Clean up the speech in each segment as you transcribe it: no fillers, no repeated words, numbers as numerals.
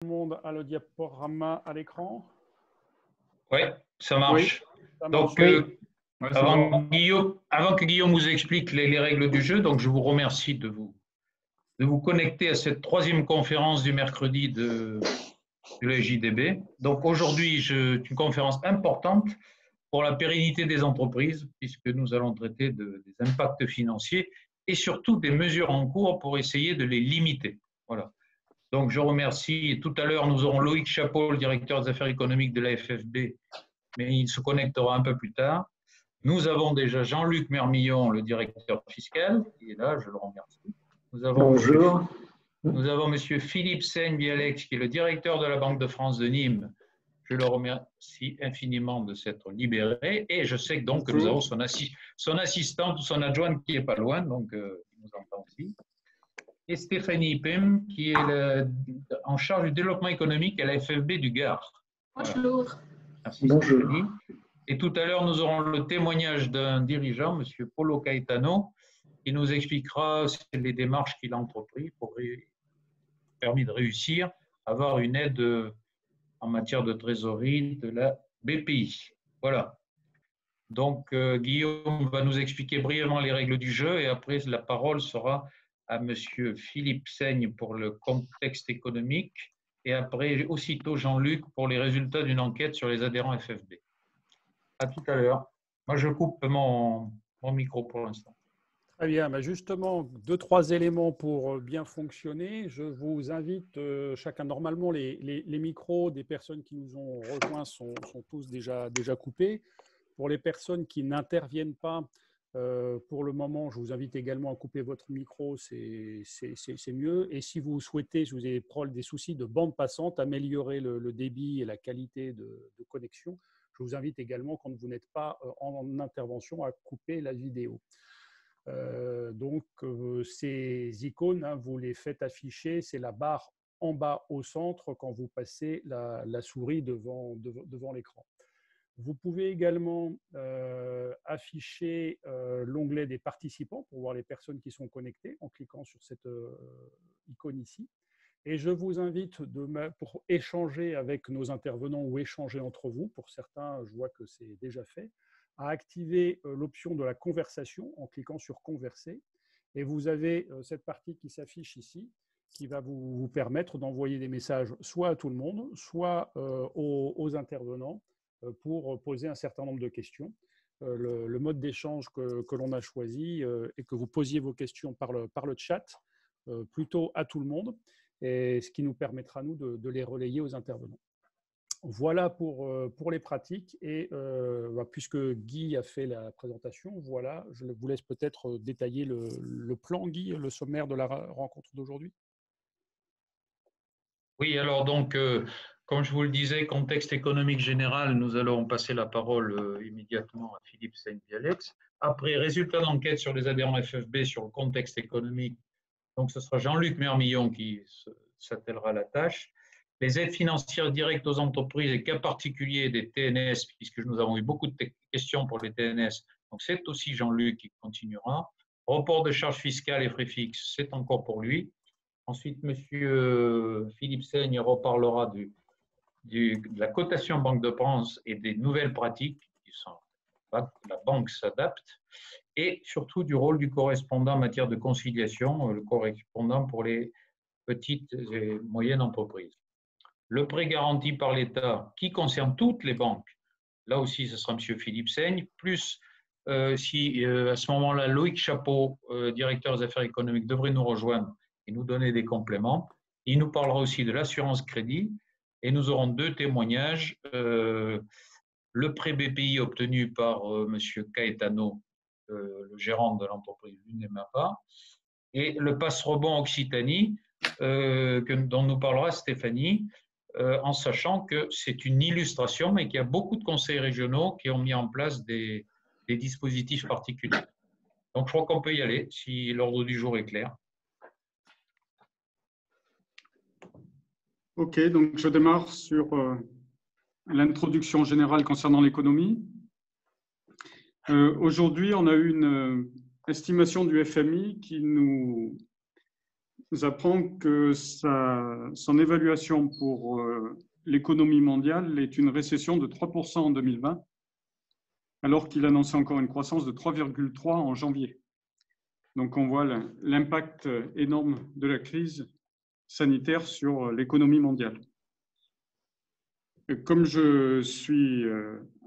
Tout le monde a le diaporama à l'écran? Oui, ça marche. Oui, ça marche. Donc, avant que Guillaume vous explique les règles du jeu, donc je vous remercie de vous connecter à cette troisième conférence du mercredi de la JDB. Donc aujourd'hui, c'est une conférence importante pour la pérennité des entreprises, puisque nous allons traiter des impacts financiers et surtout des mesures en cours pour essayer de les limiter. Voilà. Donc, je remercie. Tout à l'heure, nous aurons Loïc Chapeau, le directeur des affaires économiques de la FFB, mais il se connectera un peu plus tard. Nous avons déjà Jean-Luc Mermillon, le directeur fiscal, qui est là, je le remercie. Bonjour. Nous avons M. Philippe Seigne-Bialex, qui est le directeur de la Banque de France de Nîmes. Je le remercie infiniment de s'être libéré. Et je sais donc que nous avons son assistante ou son adjointe qui n'est pas loin, donc il nous entend aussi. Et Stéphanie Pim, qui est en charge du développement économique à la FFB du Gard. Bonjour. Voilà. Merci Bonjour. Stéphanie. Et tout à l'heure, nous aurons le témoignage d'un dirigeant, M. Paulo Caetano, qui nous expliquera les démarches qu'il a entreprises pour permis de réussir à avoir une aide en matière de trésorerie de la BPI. Voilà. Donc, Guillaume va nous expliquer brièvement les règles du jeu et après, la parole sera à M. Philippe Seigne pour le contexte économique et après, aussitôt Jean-Luc pour les résultats d'une enquête sur les adhérents FFB. À tout à l'heure. Moi, je coupe mon micro pour l'instant. Très bien. Ben justement, 2-3 éléments pour bien fonctionner. Je vous invite chacun, normalement, les micros des personnes qui nous ont rejoints sont tous déjà coupés. Pour les personnes qui n'interviennent pas, pour le moment, je vous invite également à couper votre micro, c'est mieux. Et si vous souhaitez, si vous avez des soucis de bande passante, améliorer le débit et la qualité de connexion, je vous invite également, quand vous n'êtes pas en intervention, à couper la vidéo. Donc, ces icônes, hein, vous les faites afficher, c'est la barre en bas au centre quand vous passez la souris devant l'écran. Vous pouvez également afficher l'onglet des participants pour voir les personnes qui sont connectées en cliquant sur cette icône ici. Et je vous invite, pour échanger avec nos intervenants ou échanger entre vous, pour certains, je vois que c'est déjà fait, à activer l'option de la conversation en cliquant sur « Converser ». Et vous avez cette partie qui s'affiche ici, qui va vous permettre d'envoyer des messages soit à tout le monde, soit aux intervenants, pour poser un certain nombre de questions. Le mode d'échange que l'on a choisi est que vous posiez vos questions par le chat, plutôt à tout le monde, et ce qui nous permettra, nous, de les relayer aux intervenants. Voilà pour les pratiques. Et puisque Guy a fait la présentation, voilà, je vous laisse peut-être détailler le plan, Guy, le sommaire de la rencontre d'aujourd'hui. Oui, alors donc, comme je vous le disais, contexte économique général, nous allons passer la parole immédiatement à Philippe Seigne-Bialex. Après, résultat d'enquête sur les adhérents FFB sur le contexte économique, donc ce sera Jean-Luc Mermillon qui s'attellera à la tâche. Les aides financières directes aux entreprises et cas particuliers des TNS, puisque nous avons eu beaucoup de questions pour les TNS, donc c'est aussi Jean-Luc qui continuera. Report de charges fiscales et frais fixes, c'est encore pour lui. Ensuite, M. Philippe Seigne reparlera de la cotation Banque de France et des nouvelles pratiques qui sont la banque s'adapte, et surtout du rôle du correspondant en matière de conciliation, le correspondant pour les petites et moyennes entreprises. Le prêt garanti par l'État qui concerne toutes les banques, là aussi ce sera M. Philippe Seigne, plus si à ce moment-là Loïc Chapeau, directeur des affaires économiques, devrait nous rejoindre et nous donner des compléments. Il nous parlera aussi de l'assurance crédit et nous aurons 2 témoignages. Le prêt BPI obtenu par M. Caetano, le gérant de l'entreprise Lunemapa, et le passe-rebond Occitanie, dont nous parlera Stéphanie, en sachant que c'est une illustration, mais qu'il y a beaucoup de conseils régionaux qui ont mis en place des dispositifs particuliers. Donc, je crois qu'on peut y aller, si l'ordre du jour est clair. OK, donc je démarre sur l'introduction générale concernant l'économie. Aujourd'hui, on a eu une estimation du FMI qui nous apprend que son évaluation pour l'économie mondiale est une récession de 3% en 2020, alors qu'il annonçait encore une croissance de 3,3% en janvier. Donc on voit l'impact énorme de la crise sanitaire sur l'économie mondiale. Comme je suis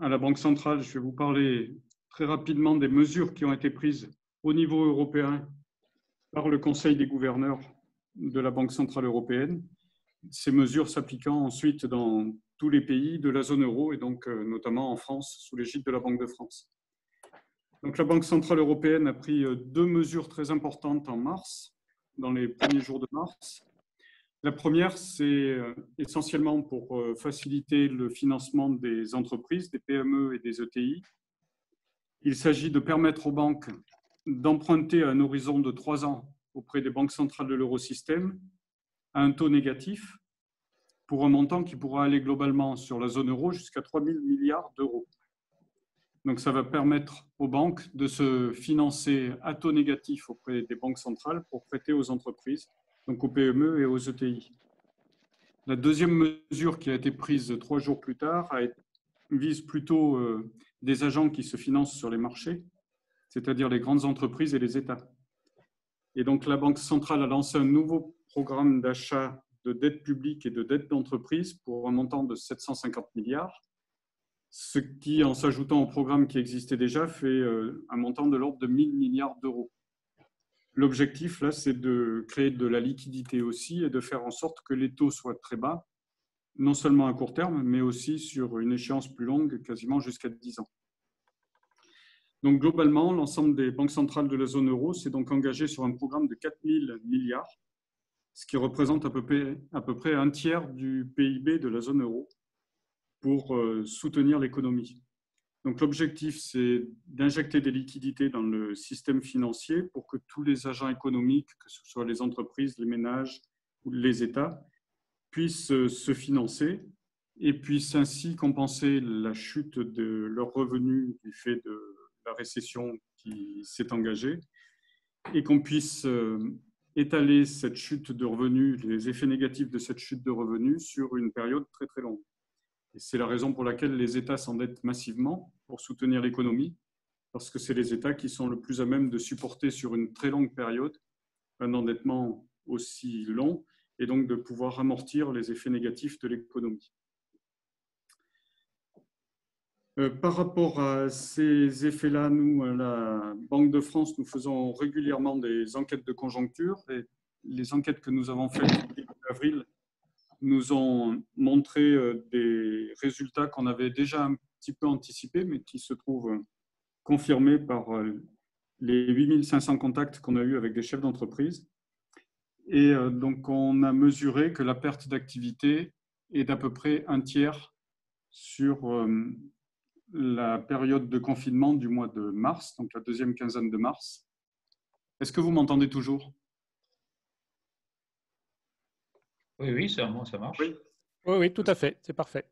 à la Banque centrale, je vais vous parler très rapidement des mesures qui ont été prises au niveau européen par le Conseil des gouverneurs de la Banque centrale européenne. Ces mesures s'appliquant ensuite dans tous les pays de la zone euro et donc notamment en France sous l'égide de la Banque de France. Donc la Banque centrale européenne a pris deux mesures très importantes en mars, dans les premiers jours de mars. La première, c'est essentiellement pour faciliter le financement des entreprises, des PME et des ETI. Il s'agit de permettre aux banques d'emprunter à un horizon de 3 ans auprès des banques centrales de l'eurosystème à un taux négatif pour un montant qui pourra aller globalement sur la zone euro jusqu'à 3 000 milliards d'euros. Donc, ça va permettre aux banques de se financer à taux négatif auprès des banques centrales pour prêter aux entreprises, donc aux PME et aux ETI. La deuxième mesure qui a été prise 3 jours plus tard vise plutôt des agents qui se financent sur les marchés, c'est-à-dire les grandes entreprises et les États. Et donc, la Banque centrale a lancé un nouveau programme d'achat de dette publique et de dette d'entreprise pour un montant de 750 milliards, ce qui, en s'ajoutant au programme qui existait déjà, fait un montant de l'ordre de 1 000 milliards d'euros. L'objectif, là, c'est de créer de la liquidité aussi et de faire en sorte que les taux soient très bas, non seulement à court terme, mais aussi sur une échéance plus longue, quasiment jusqu'à 10 ans. Donc, globalement, l'ensemble des banques centrales de la zone euro s'est donc engagé sur un programme de 4 000 milliards, ce qui représente à peu près un tiers du PIB de la zone euro pour soutenir l'économie. Donc, l'objectif, c'est d'injecter des liquidités dans le système financier pour que tous les agents économiques, que ce soit les entreprises, les ménages ou les États, puissent se financer et puissent ainsi compenser la chute de leurs revenus du fait de la récession qui s'est engagée et qu'on puisse étaler cette chute de revenus, les effets négatifs de cette chute de revenus sur une période très très longue. Et c'est la raison pour laquelle les États s'endettent massivement pour soutenir l'économie, parce que c'est les États qui sont le plus à même de supporter sur une très longue période un endettement aussi long et donc de pouvoir amortir les effets négatifs de l'économie. Par rapport à ces effets-là, nous, à la Banque de France, nous faisons régulièrement des enquêtes de conjoncture et les enquêtes que nous avons faites début avril nous ont montré des résultats qu'on avait déjà un petit peu anticipés, mais qui se trouvent confirmés par les 8 500 contacts qu'on a eus avec des chefs d'entreprise. Et donc, on a mesuré que la perte d'activité est d'à peu près un tiers sur la période de confinement du mois de mars, donc la deuxième quinzaine de mars. Est-ce que vous m'entendez toujours? Oui, ça marche. Oui, tout à fait, c'est parfait.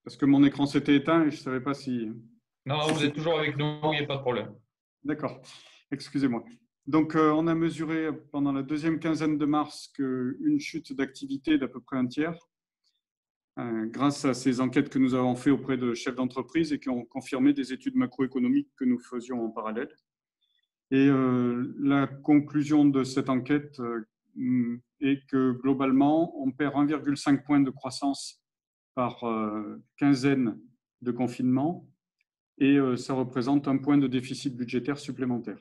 Parce que mon écran s'était éteint et je ne savais pas si… Non, vous êtes toujours avec nous, il n'y a pas de problème. D'accord, excusez-moi. Donc, on a mesuré pendant la deuxième quinzaine de mars qu'une chute d'activité d'à peu près un tiers, grâce à ces enquêtes que nous avons faites auprès de chefs d'entreprise et qui ont confirmé des études macroéconomiques que nous faisions en parallèle. Et la conclusion de cette enquête est que globalement, on perd 1,5 point de croissance par quinzaine de confinement et ça représente 1 point de déficit budgétaire supplémentaire.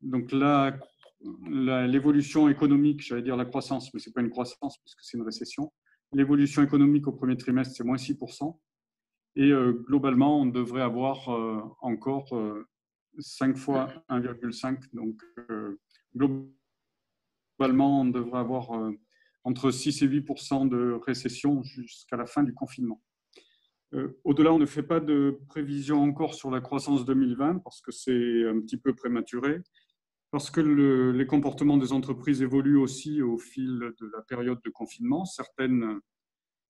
Donc l'évolution économique, j'allais dire la croissance, mais ce n'est pas une croissance puisque c'est une récession. L'évolution économique au premier trimestre, c'est moins 6%. Et globalement, on devrait avoir encore 5 fois 1,5. Donc, globalement, on devrait avoir entre 6 et 8% de récession jusqu'à la fin du confinement. Au-delà, on ne fait pas de prévision encore sur la croissance 2020 parce que c'est un petit peu prématuré, parce que les comportements des entreprises évoluent aussi au fil de la période de confinement. Certaines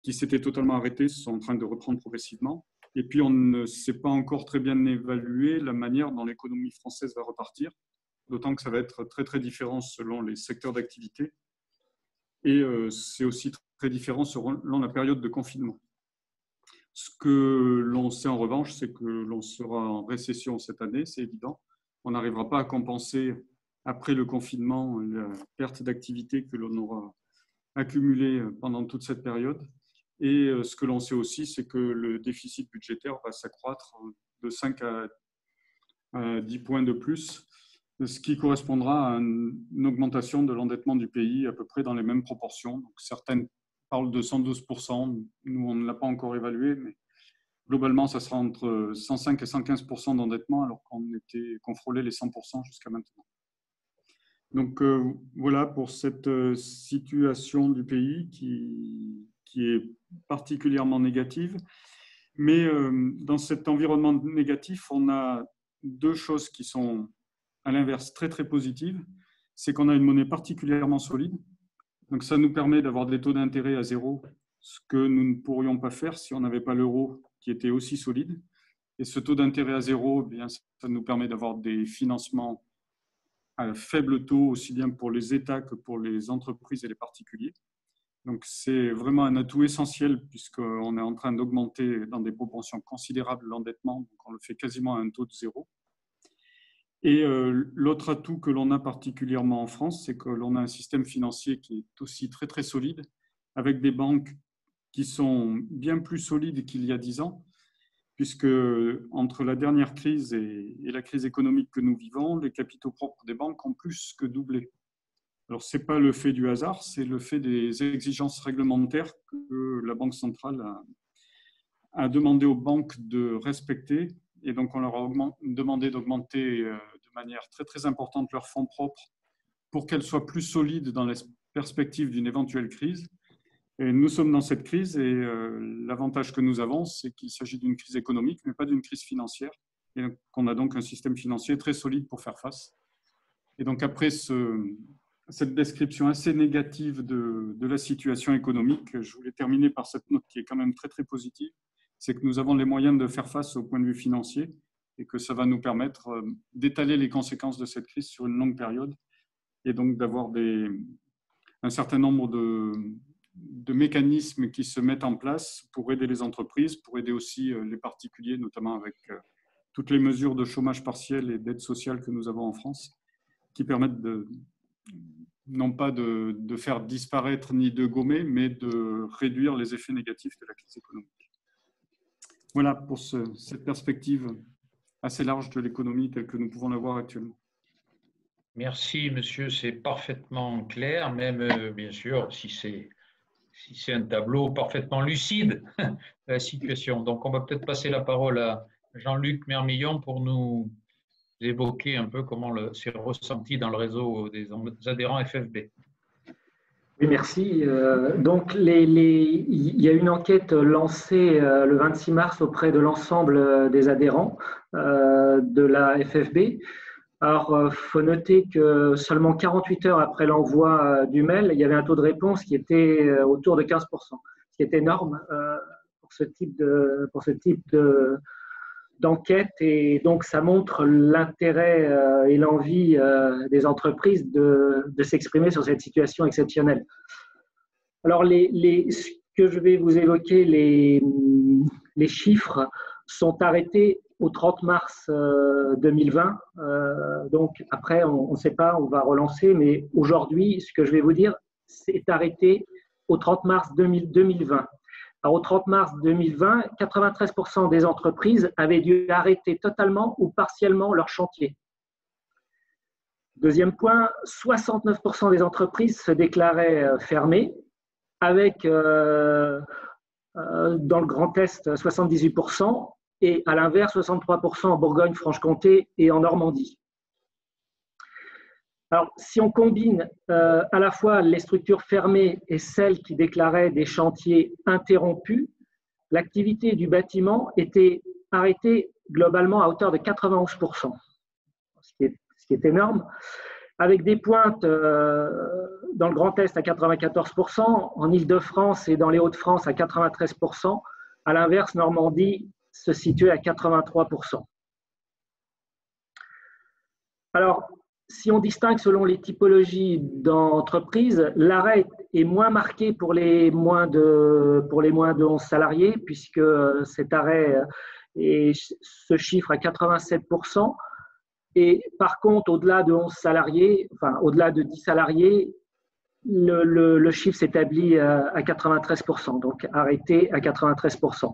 qui s'étaient totalement arrêtées sont en train de reprendre progressivement. Et puis, on ne sait pas encore très bien évaluer la manière dont l'économie française va repartir, d'autant que ça va être très très différent selon les secteurs d'activité. Et c'est aussi très différent selon la période de confinement. Ce que l'on sait en revanche, c'est que l'on sera en récession cette année, c'est évident. On n'arrivera pas à compenser après le confinement la perte d'activité que l'on aura accumulée pendant toute cette période. Et ce que l'on sait aussi, c'est que le déficit budgétaire va s'accroître de 5 à 10 points de plus, ce qui correspondra à une augmentation de l'endettement du pays à peu près dans les mêmes proportions. Donc, certaines parlent de 112%, nous on ne l'a pas encore évalué, mais globalement ça sera entre 105 et 115% d'endettement alors qu'on frôlait les 100% jusqu'à maintenant. Donc voilà pour cette situation du pays qui est particulièrement négative. Mais dans cet environnement négatif, on a deux choses qui sont à l'inverse très très positives. C'est qu'on a une monnaie particulièrement solide. Donc ça nous permet d'avoir des taux d'intérêt à zéro, ce que nous ne pourrions pas faire si on n'avait pas l'euro qui était aussi solide. Et ce taux d'intérêt à zéro, eh bien, ça nous permet d'avoir des financements à faible taux, aussi bien pour les États que pour les entreprises et les particuliers. Donc c'est vraiment un atout essentiel puisqu'on est en train d'augmenter dans des proportions considérables l'endettement, donc on le fait quasiment à un taux de zéro. Et l'autre atout que l'on a particulièrement en France, c'est que l'on a un système financier qui est aussi très très solide, avec des banques qui sont bien plus solides qu'il y a 10 ans, puisque entre la dernière crise et la crise économique que nous vivons, les capitaux propres des banques ont plus que doublé. Alors, ce n'est pas le fait du hasard, c'est le fait des exigences réglementaires que la Banque centrale a demandé aux banques de respecter. Et donc, on leur a demandé d'augmenter de manière très, très importante leurs fonds propres pour qu'elles soient plus solides dans la perspective d'une éventuelle crise. Et nous sommes dans cette crise et l'avantage que nous avons, c'est qu'il s'agit d'une crise économique, mais pas d'une crise financière. Et qu'on a donc un système financier très solide pour faire face. Et donc, après cette description assez négative de la situation économique, je voulais terminer par cette note qui est quand même très, très positive. C'est que nous avons les moyens de faire face au point de vue financier et que ça va nous permettre d'étaler les conséquences de cette crise sur une longue période et donc d'avoir un certain nombre de mécanismes qui se mettent en place pour aider les entreprises, pour aider aussi les particuliers, notamment avec toutes les mesures de chômage partiel et d'aide sociale que nous avons en France, qui permettent non pas de faire disparaître ni de gommer, mais de réduire les effets négatifs de la crise économique. Voilà pour cette perspective assez large de l'économie telle que nous pouvons la voir actuellement. Merci, monsieur, c'est parfaitement clair, même bien sûr, si c'est un tableau parfaitement lucide de la situation. Donc, on va peut-être passer la parole à Jean-Luc Mermillon pour nous évoquer un peu comment c'est ressenti dans le réseau des adhérents FFB. Oui, merci. Donc, il y a une enquête lancée le 26 mars auprès de l'ensemble des adhérents de la FFB. Alors, il faut noter que seulement 48 heures après l'envoi du mail, il y avait un taux de réponse qui était autour de 15%, ce qui est énorme pour ce type d'enquête. Et donc, ça montre l'intérêt et l'envie des entreprises de s'exprimer sur cette situation exceptionnelle. Alors, ce que je vais vous évoquer, les chiffres sont arrêtés au 30 mars 2020. Donc, après, on ne sait pas, on va relancer, mais aujourd'hui, ce que je vais vous dire, c'est arrêté au 30 mars 2020. Alors, au 30 mars 2020, 93% des entreprises avaient dû arrêter totalement ou partiellement leur chantier. Deuxième point, 69% des entreprises se déclaraient fermées, avec dans le Grand Est 78%, et à l'inverse 63% en Bourgogne-Franche-Comté et en Normandie. Alors, si on combine à la fois les structures fermées et celles qui déclaraient des chantiers interrompus, l'activité du bâtiment était arrêtée globalement à hauteur de 91%, ce qui est énorme, avec des pointes dans le Grand Est à 94%, en Île-de-France et dans les Hauts-de-France à 93%, à l'inverse, Normandie se situait à 83%. Alors, si on distingue selon les typologies d'entreprises, l'arrêt est moins marqué pour les moins de 11 salariés, puisque cet arrêt se chiffre à 87%. Et par contre, au-delà de 11 salariés, enfin au-delà de 10 salariés, le chiffre s'établit à 93%, donc arrêté à 93%.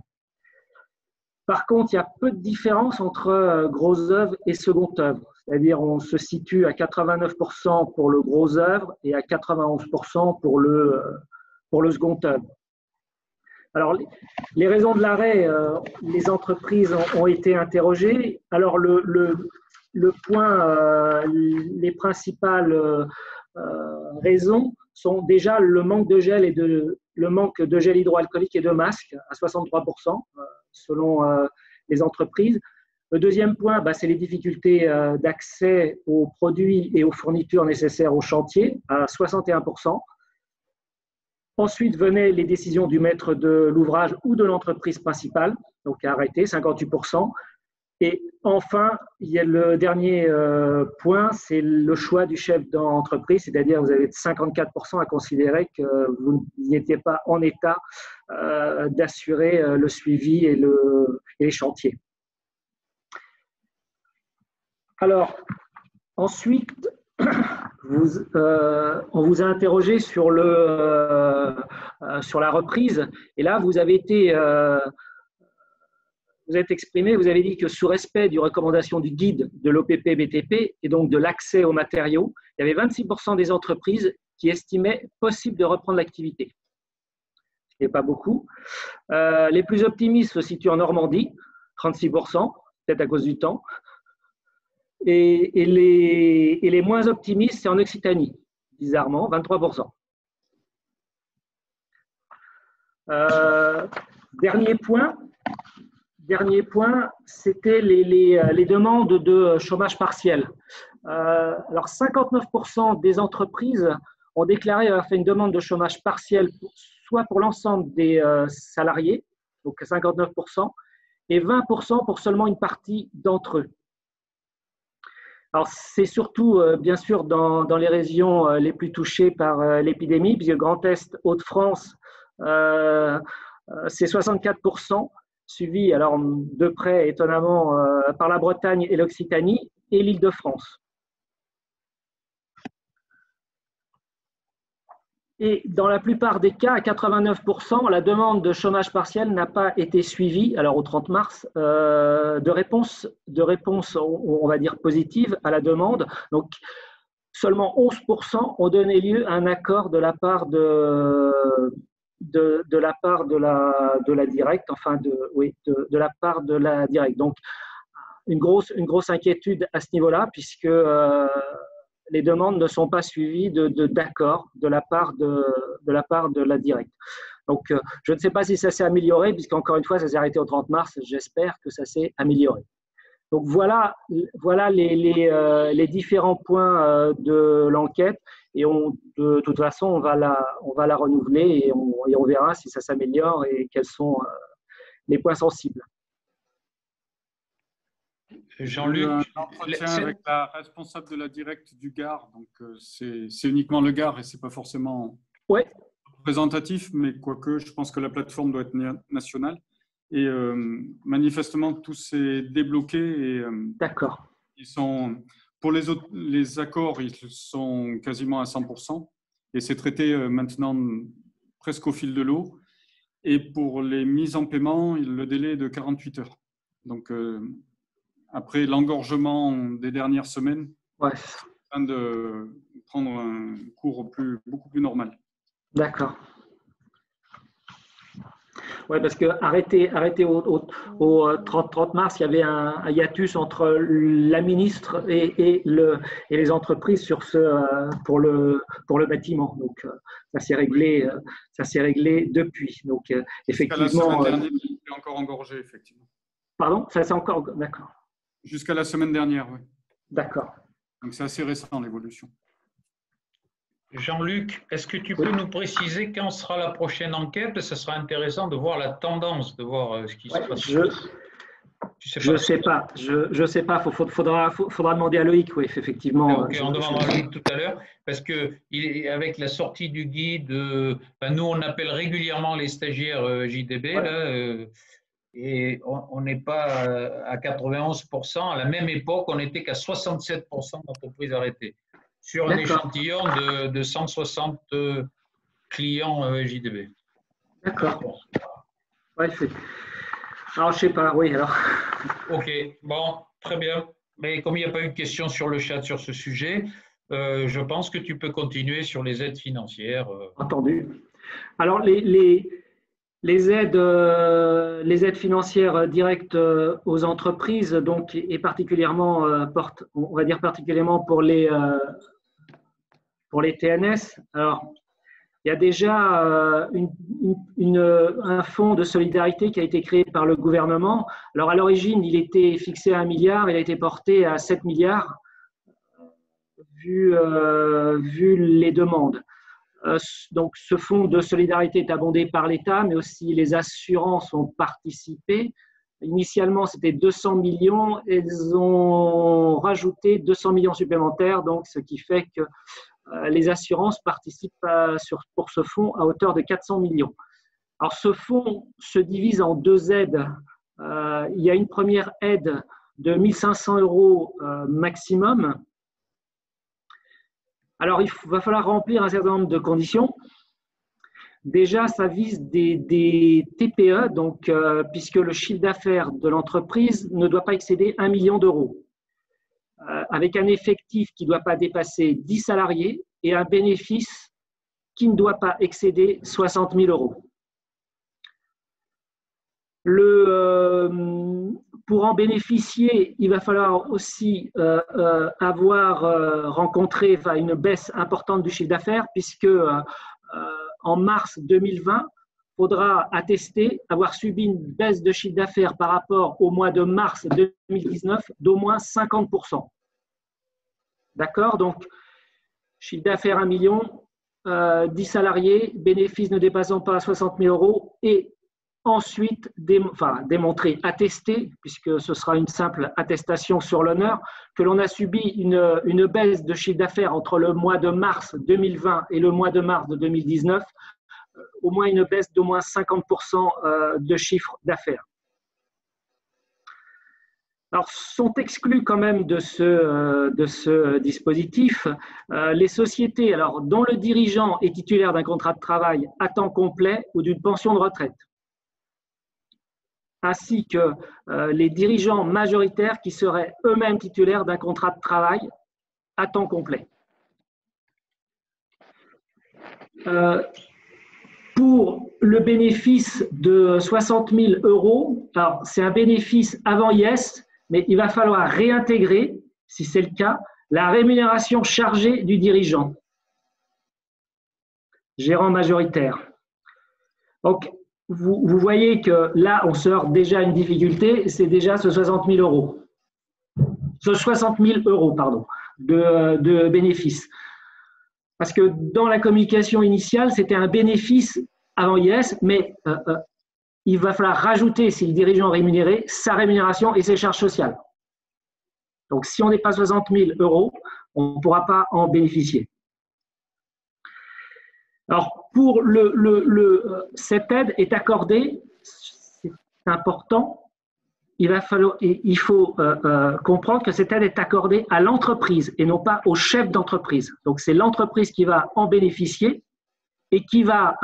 Par contre, il y a peu de différence entre gros œuvre et second œuvre. C'est-à-dire on se situe à 89% pour le gros œuvre et à 91% pour le second œuvre. Alors, les raisons de l'arrêt, les entreprises ont été interrogées. Alors, le point, les principales raisons sont déjà le manque de gel hydroalcoolique et de masques à 63% selon les entreprises. Le deuxième point, c'est les difficultés d'accès aux produits et aux fournitures nécessaires au chantier à 61%. Ensuite venaient les décisions du maître de l'ouvrage ou de l'entreprise principale, donc arrêté, 58%. Et enfin, il y a le dernier point, c'est le choix du chef d'entreprise, c'est-à-dire vous avez 54% à considérer que vous n'étiez pas en état d'assurer le suivi et les chantiers. Alors, ensuite, on vous a interrogé sur la reprise, et là, vous avez été... vous êtes exprimé, vous avez dit que sous respect des recommandations du guide de l'OPP-BTP et donc de l'accès aux matériaux, il y avait 26% des entreprises qui estimaient possible de reprendre l'activité. Ce n'est pas beaucoup. Les plus optimistes se situent en Normandie, 36%, peut-être à cause du temps. Et les moins optimistes, c'est en Occitanie, bizarrement, 23%. Dernier point, c'était les demandes de chômage partiel. Alors, 59% des entreprises ont déclaré avoir fait une demande de chômage partiel, soit pour l'ensemble des salariés, donc 59%, et 20% pour seulement une partie d'entre eux. Alors, c'est surtout, bien sûr, dans les régions les plus touchées par l'épidémie, puisque Grand Est, Hauts-de-France, c'est 64%, suivi alors de près, étonnamment, par la Bretagne et l'Occitanie et l'Île-de-France. Et dans la plupart des cas, à 89%, la demande de chômage partiel n'a pas été suivie, alors au 30 mars, de réponse, on va dire, positive à la demande. Donc, seulement 11% ont donné lieu à un accord de la part de la directe, enfin de la part de la directe. Donc, une grosse inquiétude à ce niveau-là, puisque les demandes ne sont pas suivies d'accord de la part de la directe. Donc, je ne sais pas si ça s'est amélioré, puisqu'encore une fois, ça s'est arrêté au 30 mars. J'espère que ça s'est amélioré. Donc, voilà les différents points de l'enquête. Et de toute façon, on va la renouveler et on verra si ça s'améliore et quels sont les points sensibles. Jean-Luc, un entretien avec la responsable de la directe du Gard, donc c'est uniquement le Gard et c'est pas forcément représentatif, mais quoique je pense que la plateforme doit être nationale et manifestement tout s'est débloqué et d'accord. Ils sont pour les accords, ils sont quasiment à 100% et c'est traité maintenant presque au fil de l'eau. Et pour les mises en paiement, le délai est de 48 heures. Donc après l'engorgement des dernières semaines, c'est en train de prendre un cours beaucoup plus normal. D'accord. Oui, parce que arrêté au 30 mars, il y avait un hiatus entre la ministre et les entreprises pour le bâtiment. Donc, ça s'est réglé depuis. Donc, effectivement. Jusqu'à la semaine dernière, c'est encore engorgé, effectivement. Pardon, ça c'est encore. D'accord. Jusqu'à la semaine dernière, oui. D'accord. Donc, c'est assez récent l'évolution. Jean-Luc, est-ce que tu peux nous préciser quand sera la prochaine enquête? Ce sera intéressant de voir la tendance, de voir ce qui se passe. Je ne sais pas. Je sais pas. Faudra demander à Loïc, oui, effectivement. Okay, on demandera à Loïc tout à l'heure, parce que avec la sortie du guide, nous, on appelle régulièrement les stagiaires JDB, ouais. Là, et on n'est pas à 91%. À la même époque, on n'était qu'à 67% d'entreprises arrêtées, sur un échantillon de 160 clients JDB. D'accord. Ouais, alors, je sais pas, oui, alors. Ok, bon, très bien. Mais comme il n'y a pas eu de questions sur le chat sur ce sujet, je pense que tu peux continuer sur les aides financières. Entendu. Alors, les aides financières directes aux entreprises, donc, et particulièrement, on va dire particulièrement pour les TNS. Alors, il y a déjà un fonds de solidarité qui a été créé par le gouvernement. Alors, à l'origine, il était fixé à 1 milliard, il a été porté à 7 milliards, vu les demandes. Donc, ce fonds de solidarité est abondé par l'État, mais aussi les assurances ont participé. Initialement, c'était 200 millions, elles ont rajouté 200 millions supplémentaires, donc ce qui fait que les assurances participent pour ce fonds à hauteur de 400 millions. Alors, ce fonds se divise en 2 aides. Il y a une première aide de 1 500 € maximum. Alors, il va falloir remplir un certain nombre de conditions. Déjà, ça vise des TPE, donc, puisque le chiffre d'affaires de l'entreprise ne doit pas excéder 1 million d'euros. Avec un effectif qui ne doit pas dépasser 10 salariés et un bénéfice qui ne doit pas excéder 60 000 €. Pour en bénéficier, il va falloir aussi avoir rencontré une baisse importante du chiffre d'affaires, puisque en mars 2020, il faudra attester avoir subi une baisse de chiffre d'affaires par rapport au mois de mars 2019 d'au moins 50%. D'accord? Donc, chiffre d'affaires 1 million, 10 salariés, bénéfices ne dépassant pas 60 000 € et ensuite démontrer, attester, puisque ce sera une simple attestation sur l'honneur, que l'on a subi une baisse de chiffre d'affaires entre le mois de mars 2020 et le mois de mars de 2019, au moins une baisse d'au moins 50% de chiffre d'affaires. Alors, sont exclus quand même de ce dispositif les sociétés dont le dirigeant est titulaire d'un contrat de travail à temps complet ou d'une pension de retraite, ainsi que les dirigeants majoritaires qui seraient eux-mêmes titulaires d'un contrat de travail à temps complet. Pour le bénéfice de 60 000 €, alors c'est un bénéfice avant IS, mais il va falloir réintégrer, si c'est le cas, la rémunération chargée du dirigeant, gérant majoritaire. Donc, vous voyez que là, on sort déjà une difficulté, c'est déjà ce 60 000 €. Ce 60 000 € pardon, de bénéfice. Parce que dans la communication initiale, c'était un bénéfice avant IS, mais il va falloir rajouter, si le dirigeant est rémunéré, sa rémunération et ses charges sociales. Donc, si on n'est pas 60 000 €, on ne pourra pas en bénéficier. Alors, pour cette aide est accordée, c'est important, il faut comprendre que cette aide est accordée à l'entreprise et non pas au chef d'entreprise. Donc, c'est l'entreprise qui va en bénéficier et qui va,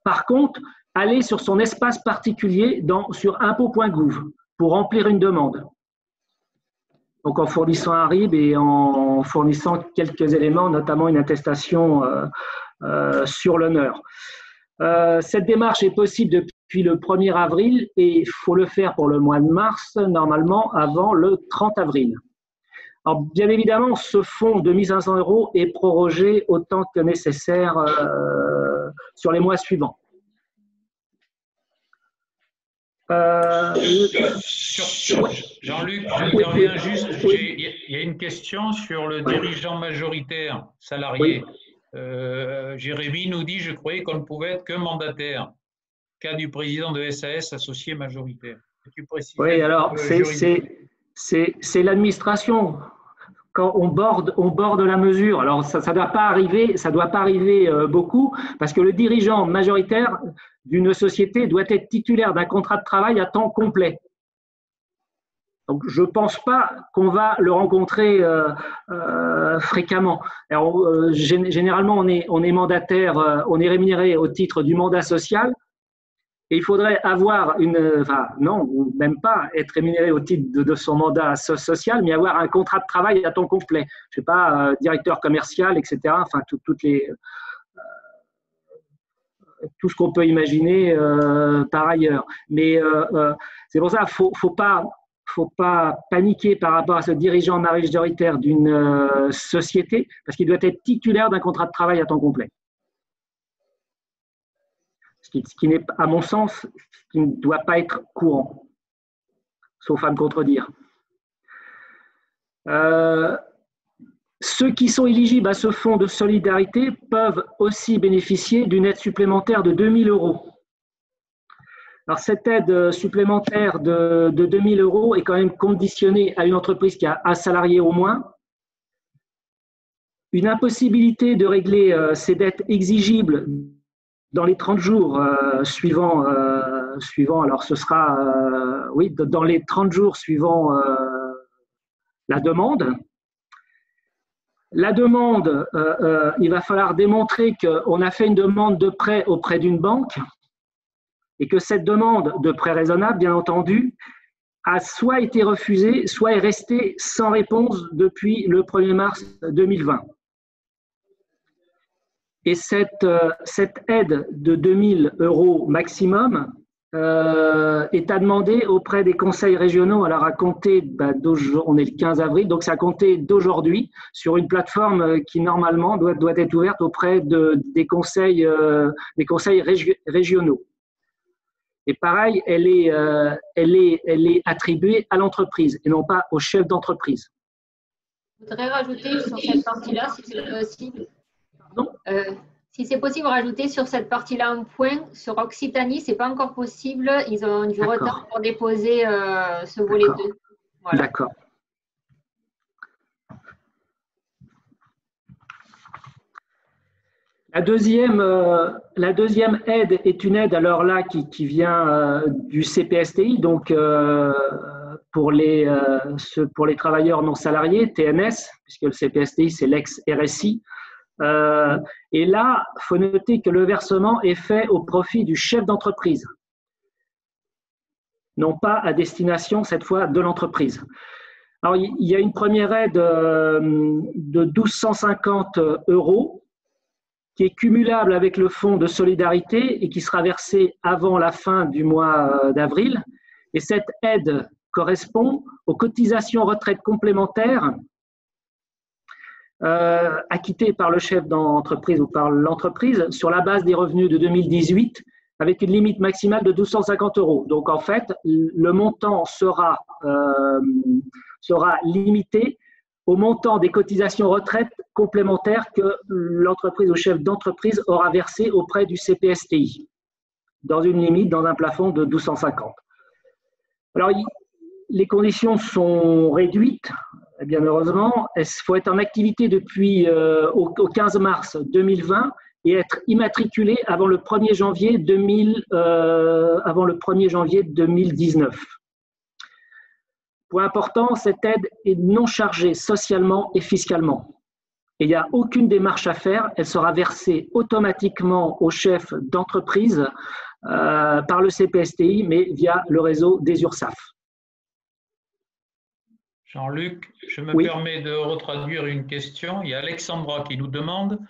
par contre, aller sur son espace particulier sur impôts.gouv pour remplir une demande. Donc, en fournissant un RIB et en fournissant quelques éléments, notamment une attestation sur l'honneur. Cette démarche est possible depuis le 1er avril et il faut le faire pour le mois de mars, normalement avant le 30 avril. Alors, bien évidemment, ce fonds de 1 500 € est prorogé autant que nécessaire sur les mois suivants. Jean-Luc, j'interviens juste. Il y a une question sur le dirigeant majoritaire salarié. Jérémy nous dit, je croyais qu'on ne pouvait être que mandataire, cas du président de SAS associé majoritaire. Peux-tu préciser? Oui, alors c'est l'administration. Quand on borde la mesure. Alors ça doit pas arriver beaucoup, parce que le dirigeant majoritaire d'une société doit être titulaire d'un contrat de travail à temps complet. Donc je pense pas qu'on va le rencontrer fréquemment. Alors, généralement on est mandataire, on est rémunéré au titre du mandat social. Et il faudrait avoir non, ou même pas être rémunéré au titre de son mandat social, mais avoir un contrat de travail à temps complet. Je sais pas, directeur commercial, etc. Enfin, tout ce qu'on peut imaginer par ailleurs. Mais c'est pour ça, faut pas paniquer par rapport à ce dirigeant majoritaire d'une société, parce qu'il doit être titulaire d'un contrat de travail à temps complet. Ce qui n'est, à mon sens, ce qui ne doit pas être courant, sauf à me contredire. Ceux qui sont éligibles à ce fonds de solidarité peuvent aussi bénéficier d'une aide supplémentaire de 2 000 €. Alors, cette aide supplémentaire de 2 000 € est quand même conditionnée à une entreprise qui a un salarié au moins. Une impossibilité de régler ces dettes exigibles dans les 30 jours suivants, alors ce sera, dans les 30 jours suivant la demande. La demande, il va falloir démontrer qu'on a fait une demande de prêt auprès d'une banque et que cette demande de prêt raisonnable, bien entendu, a soit été refusée, soit est restée sans réponse depuis le 1er mars 2020. Et cette aide de 2 000 € maximum est à demander auprès des conseils régionaux. Alors à compter, on est le 15 avril, donc c'est à compter d'aujourd'hui sur une plateforme qui normalement doit être ouverte auprès des conseils régionaux. Et pareil, elle est attribuée à l'entreprise et non pas au chef d'entreprise. Je voudrais rajouter sur cette partie-là, si c'est possible. Si c'est possible, rajouter sur cette partie-là un point. Sur Occitanie, ce n'est pas encore possible. Ils ont du retard pour déposer ce volet 2. Voilà. D'accord. La deuxième aide est une aide alors là qui vient du CPSTI, donc pour les travailleurs non salariés, TNS, puisque le CPSTI c'est l'ex-RSI. Et là, il faut noter que le versement est fait au profit du chef d'entreprise, non pas à destination cette fois de l'entreprise. Alors, il y a une première aide de 1 250 € qui est cumulable avec le fonds de solidarité et qui sera versée avant la fin du mois d'avril. Et cette aide correspond aux cotisations retraite complémentaires acquittées par le chef d'entreprise ou par l'entreprise sur la base des revenus de 2018 avec une limite maximale de 250 €. Donc en fait, le montant sera limité au montant des cotisations retraite complémentaires que l'entreprise ou chef d'entreprise aura versé auprès du CPSTI, dans une limite, dans un plafond de 250. Alors, les conditions sont réduites, bien heureusement. Il faut être en activité depuis au 15 mars 2020 et être immatriculé avant le 1er janvier 2019. Point important, cette aide est non chargée socialement et fiscalement. Et il n'y a aucune démarche à faire, elle sera versée automatiquement au chef d'entreprise par le CPSTI, mais via le réseau des URSSAF. Jean-Luc, je me permets de retraduire une question. Il y a Alexandra qui nous demande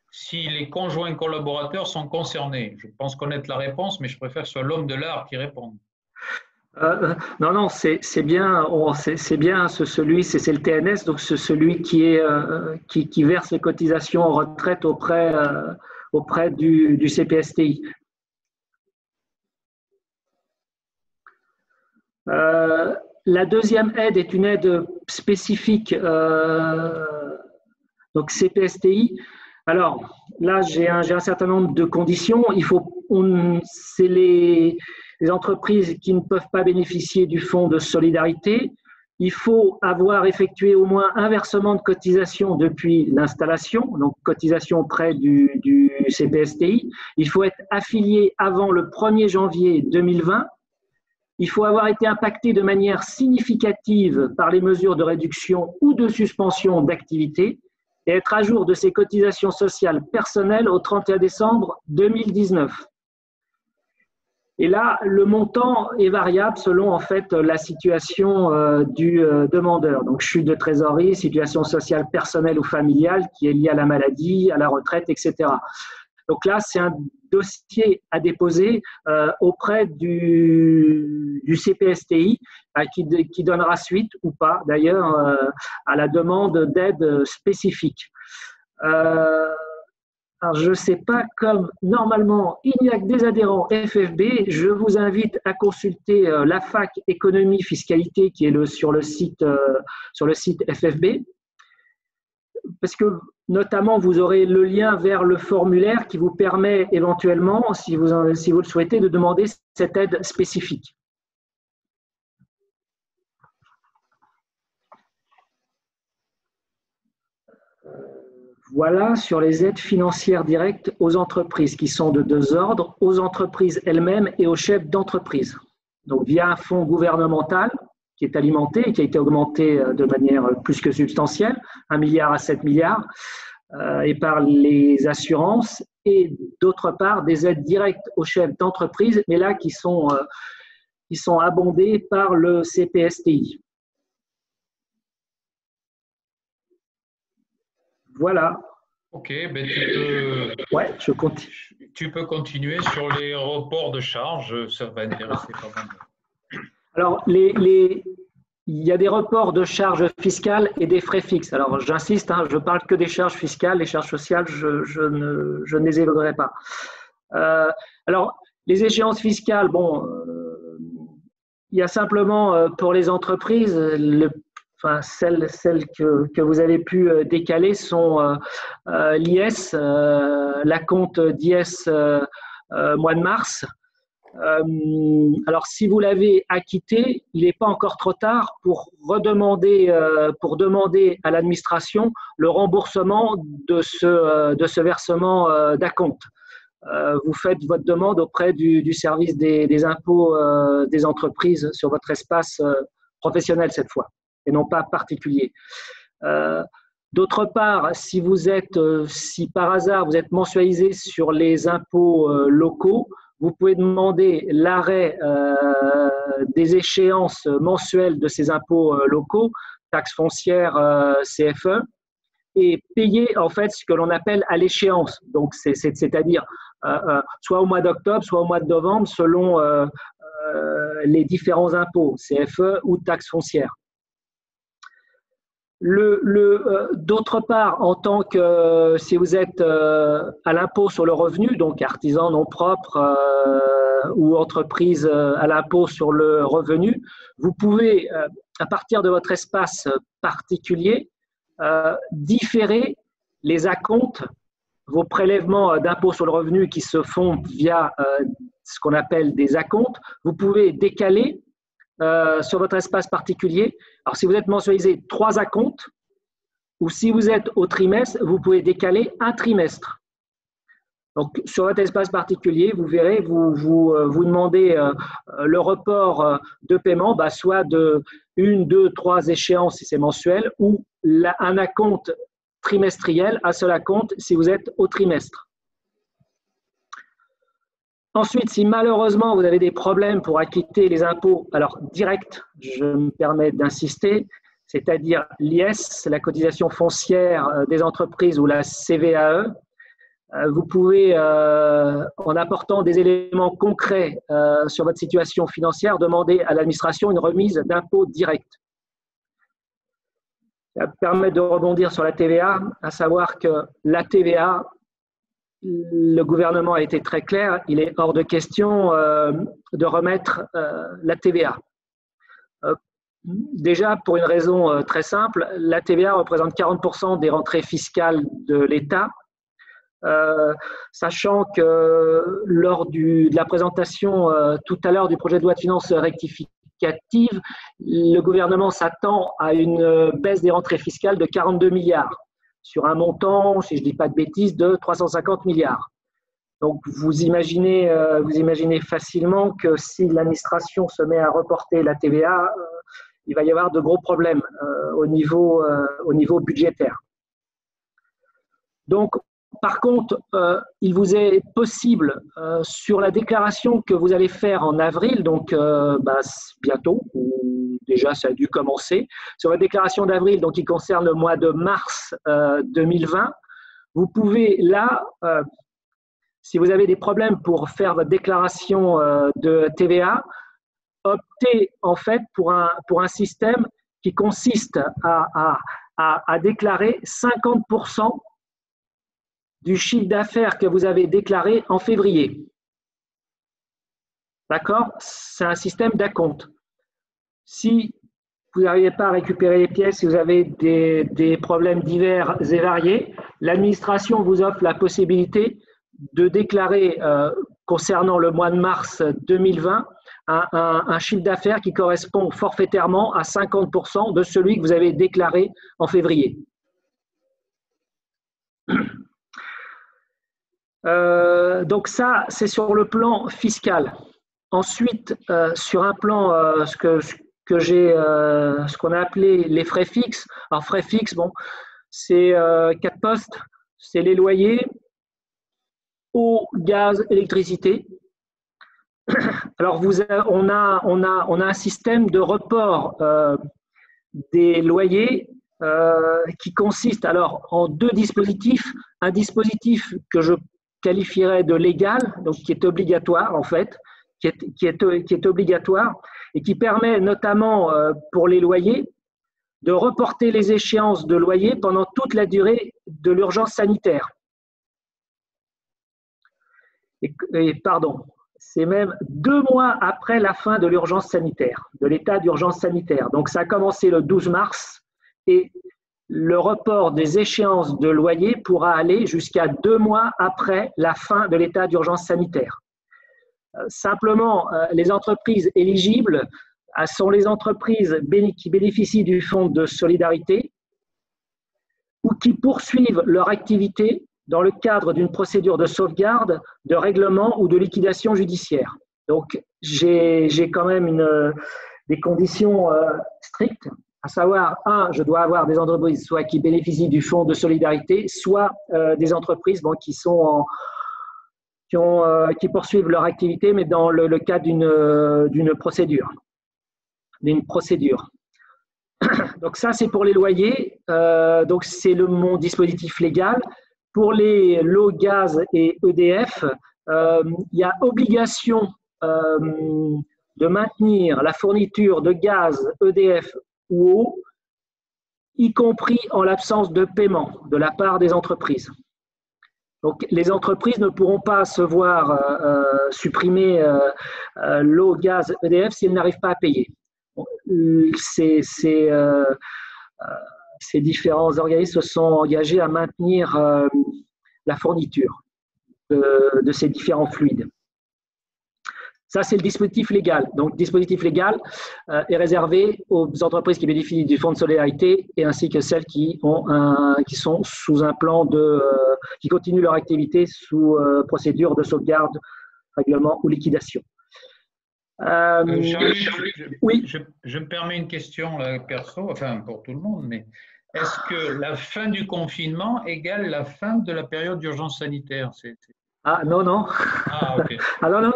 si les conjoints collaborateurs sont concernés. Je pense connaître la réponse, mais je préfère que ce soit l'homme de l'art qui réponde. Non, c'est bien celui, c'est le TNS, donc c'est celui qui verse les cotisations en retraite auprès du CPSTI. La deuxième aide est une aide spécifique, donc CPSTI. Alors, là, j'ai un certain nombre de conditions. C'est les entreprises qui ne peuvent pas bénéficier du fonds de solidarité. Il faut avoir effectué au moins un versement de cotisation depuis l'installation, donc cotisation auprès du CPSTI. Il faut être affilié avant le 1er janvier 2020. Il faut avoir été impacté de manière significative par les mesures de réduction ou de suspension d'activité et être à jour de ses cotisations sociales personnelles au 31 décembre 2019. Et là, le montant est variable selon en fait la situation du demandeur. Donc, chute de trésorerie, situation sociale personnelle ou familiale qui est liée à la maladie, à la retraite, etc. Donc là, c'est un dossier à déposer auprès du CPSTI qui donnera suite ou pas d'ailleurs à la demande d'aide spécifique. Alors, je ne sais pas, comme normalement, il n'y a que des adhérents FFB, je vous invite à consulter la fac économie fiscalité qui est sur le site FFB, parce que notamment, vous aurez le lien vers le formulaire qui vous permet éventuellement, si vous le souhaitez, de demander cette aide spécifique. Voilà sur les aides financières directes aux entreprises qui sont de deux ordres, aux entreprises elles-mêmes et aux chefs d'entreprise. Donc via un fonds gouvernemental qui est alimenté et qui a été augmenté de manière plus que substantielle, 1 milliard à 7 milliards, et par les assurances, et d'autre part des aides directes aux chefs d'entreprise, mais là qui sont abondées par le CPSTI. Voilà. Ok, ben je continue. Tu peux continuer sur les reports de charges, ça va intéresser pas mal. Alors, il y a des reports de charges fiscales et des frais fixes. Alors, j'insiste, je ne parle que des charges fiscales, les charges sociales, je ne les évoquerai pas. Alors, les échéances fiscales, il y a simplement pour les entreprises, celles que vous avez pu décaler sont l'IS, l'acompte d'IS mois de mars. Alors, si vous l'avez acquitté, il n'est pas encore trop tard pour demander à l'administration le remboursement de ce versement d'acompte. Vous faites votre demande auprès du service des impôts des entreprises sur votre espace professionnel cette fois, et non pas particulier. D'autre part, si par hasard vous êtes mensualisé sur les impôts locaux, vous pouvez demander l'arrêt des échéances mensuelles de ces impôts locaux, taxes foncières, CFE, et payer en fait ce que l'on appelle à l'échéance. Donc, c'est-à-dire soit au mois d'octobre, soit au mois de novembre, selon les différents impôts, CFE ou taxes foncières. D'autre part, en tant que si vous êtes à l'impôt sur le revenu, donc artisan non propre ou entreprise à l'impôt sur le revenu, vous pouvez, à partir de votre espace particulier, différer les acomptes, vos prélèvements d'impôt sur le revenu qui se font via ce qu'on appelle des acomptes, vous pouvez décaler sur votre espace particulier. Alors, si vous êtes mensualisé 3 acomptes, ou si vous êtes au trimestre, vous pouvez décaler un trimestre. Donc, sur votre espace particulier, vous verrez, vous demandez le report de paiement, soit de 1, 2, 3 échéances si c'est mensuel, ou un acompte trimestriel, un seul acompte si vous êtes au trimestre. Ensuite, si malheureusement vous avez des problèmes pour acquitter les impôts, alors directs, je me permets d'insister, c'est-à-dire l'IS, la cotisation foncière des entreprises ou la CVAE, vous pouvez, en apportant des éléments concrets sur votre situation financière, demander à l'administration une remise d'impôt direct. Ça permet de rebondir sur la TVA, à savoir que la TVA, le gouvernement a été très clair, il est hors de question de remettre la TVA. Déjà, pour une raison très simple, la TVA représente 40% des rentrées fiscales de l'État. sachant que lors de la présentation tout à l'heure du projet de loi de finances rectificative, le gouvernement s'attend à une baisse des rentrées fiscales de 42 milliards sur un montant, si je ne dis pas de bêtises, de 350 milliards. Donc, vous imaginez facilement que si l'administration se met à reporter la TVA, il va y avoir de gros problèmes au niveau budgétaire. Donc, par contre, il vous est possible, sur la déclaration que vous allez faire en avril, donc bientôt, ou déjà ça a dû commencer, sur la déclaration d'avril, donc qui concerne le mois de mars 2020, vous pouvez là, si vous avez des problèmes pour faire votre déclaration de TVA, opter en fait pour un système qui consiste à déclarer 50% du chiffre d'affaires que vous avez déclaré en février. D'accord? C'est un système d'acompte. Si vous n'arrivez pas à récupérer les pièces, si vous avez des problèmes divers et variés, l'administration vous offre la possibilité de déclarer, concernant le mois de mars 2020, un chiffre d'affaires qui correspond forfaitairement à 50% de celui que vous avez déclaré en février. Donc ça, c'est sur le plan fiscal. Ensuite, sur un plan, ce qu'on a appelé les frais fixes. Alors frais fixes, bon, c'est 4 postes, c'est les loyers, eau, gaz, électricité. Alors on a un système de report des loyers qui consiste alors en deux dispositifs. Un dispositif que je qualifierais de légal, donc qui est obligatoire en fait, qui est obligatoire et qui permet notamment pour les loyers de reporter les échéances de loyer pendant toute la durée de l'urgence sanitaire. C'est même 2 mois après la fin de l'urgence sanitaire, de l'état d'urgence sanitaire. Donc ça a commencé le 12 mars et le report des échéances de loyer pourra aller jusqu'à 2 mois après la fin de l'état d'urgence sanitaire. Simplement, les entreprises éligibles sont les entreprises qui bénéficient du fonds de solidarité ou qui poursuivent leur activité dans le cadre d'une procédure de sauvegarde, de règlement ou de liquidation judiciaire. Donc, j'ai quand même des conditions strictes, à savoir, je dois avoir des entreprises soit qui bénéficient du fonds de solidarité, soit des entreprises qui poursuivent leur activité, mais dans le cadre d'une procédure. Donc ça, c'est pour les loyers. Donc c'est mon dispositif légal. Pour les l'eau, gaz et EDF, il y a obligation de maintenir la fourniture de gaz, EDF ou eau, y compris en l'absence de paiement de la part des entreprises. Donc, les entreprises ne pourront pas se voir supprimer l'eau, gaz, EDF si elles n'arrivent pas à payer. Ces différents organismes se sont engagés à maintenir la fourniture de ces différents fluides. Ça, c'est le dispositif légal. Donc, le dispositif légal est réservé aux entreprises qui bénéficient du fonds de solidarité et ainsi que celles qui sont sous un plan qui continuent leur activité sous procédure de sauvegarde, règlement ou liquidation. Oui. Je me permets une question perso, enfin pour tout le monde, mais est-ce que la fin du confinement égale la fin de la période d'urgence sanitaire? Ah non, non. Ah, ok. Ah non,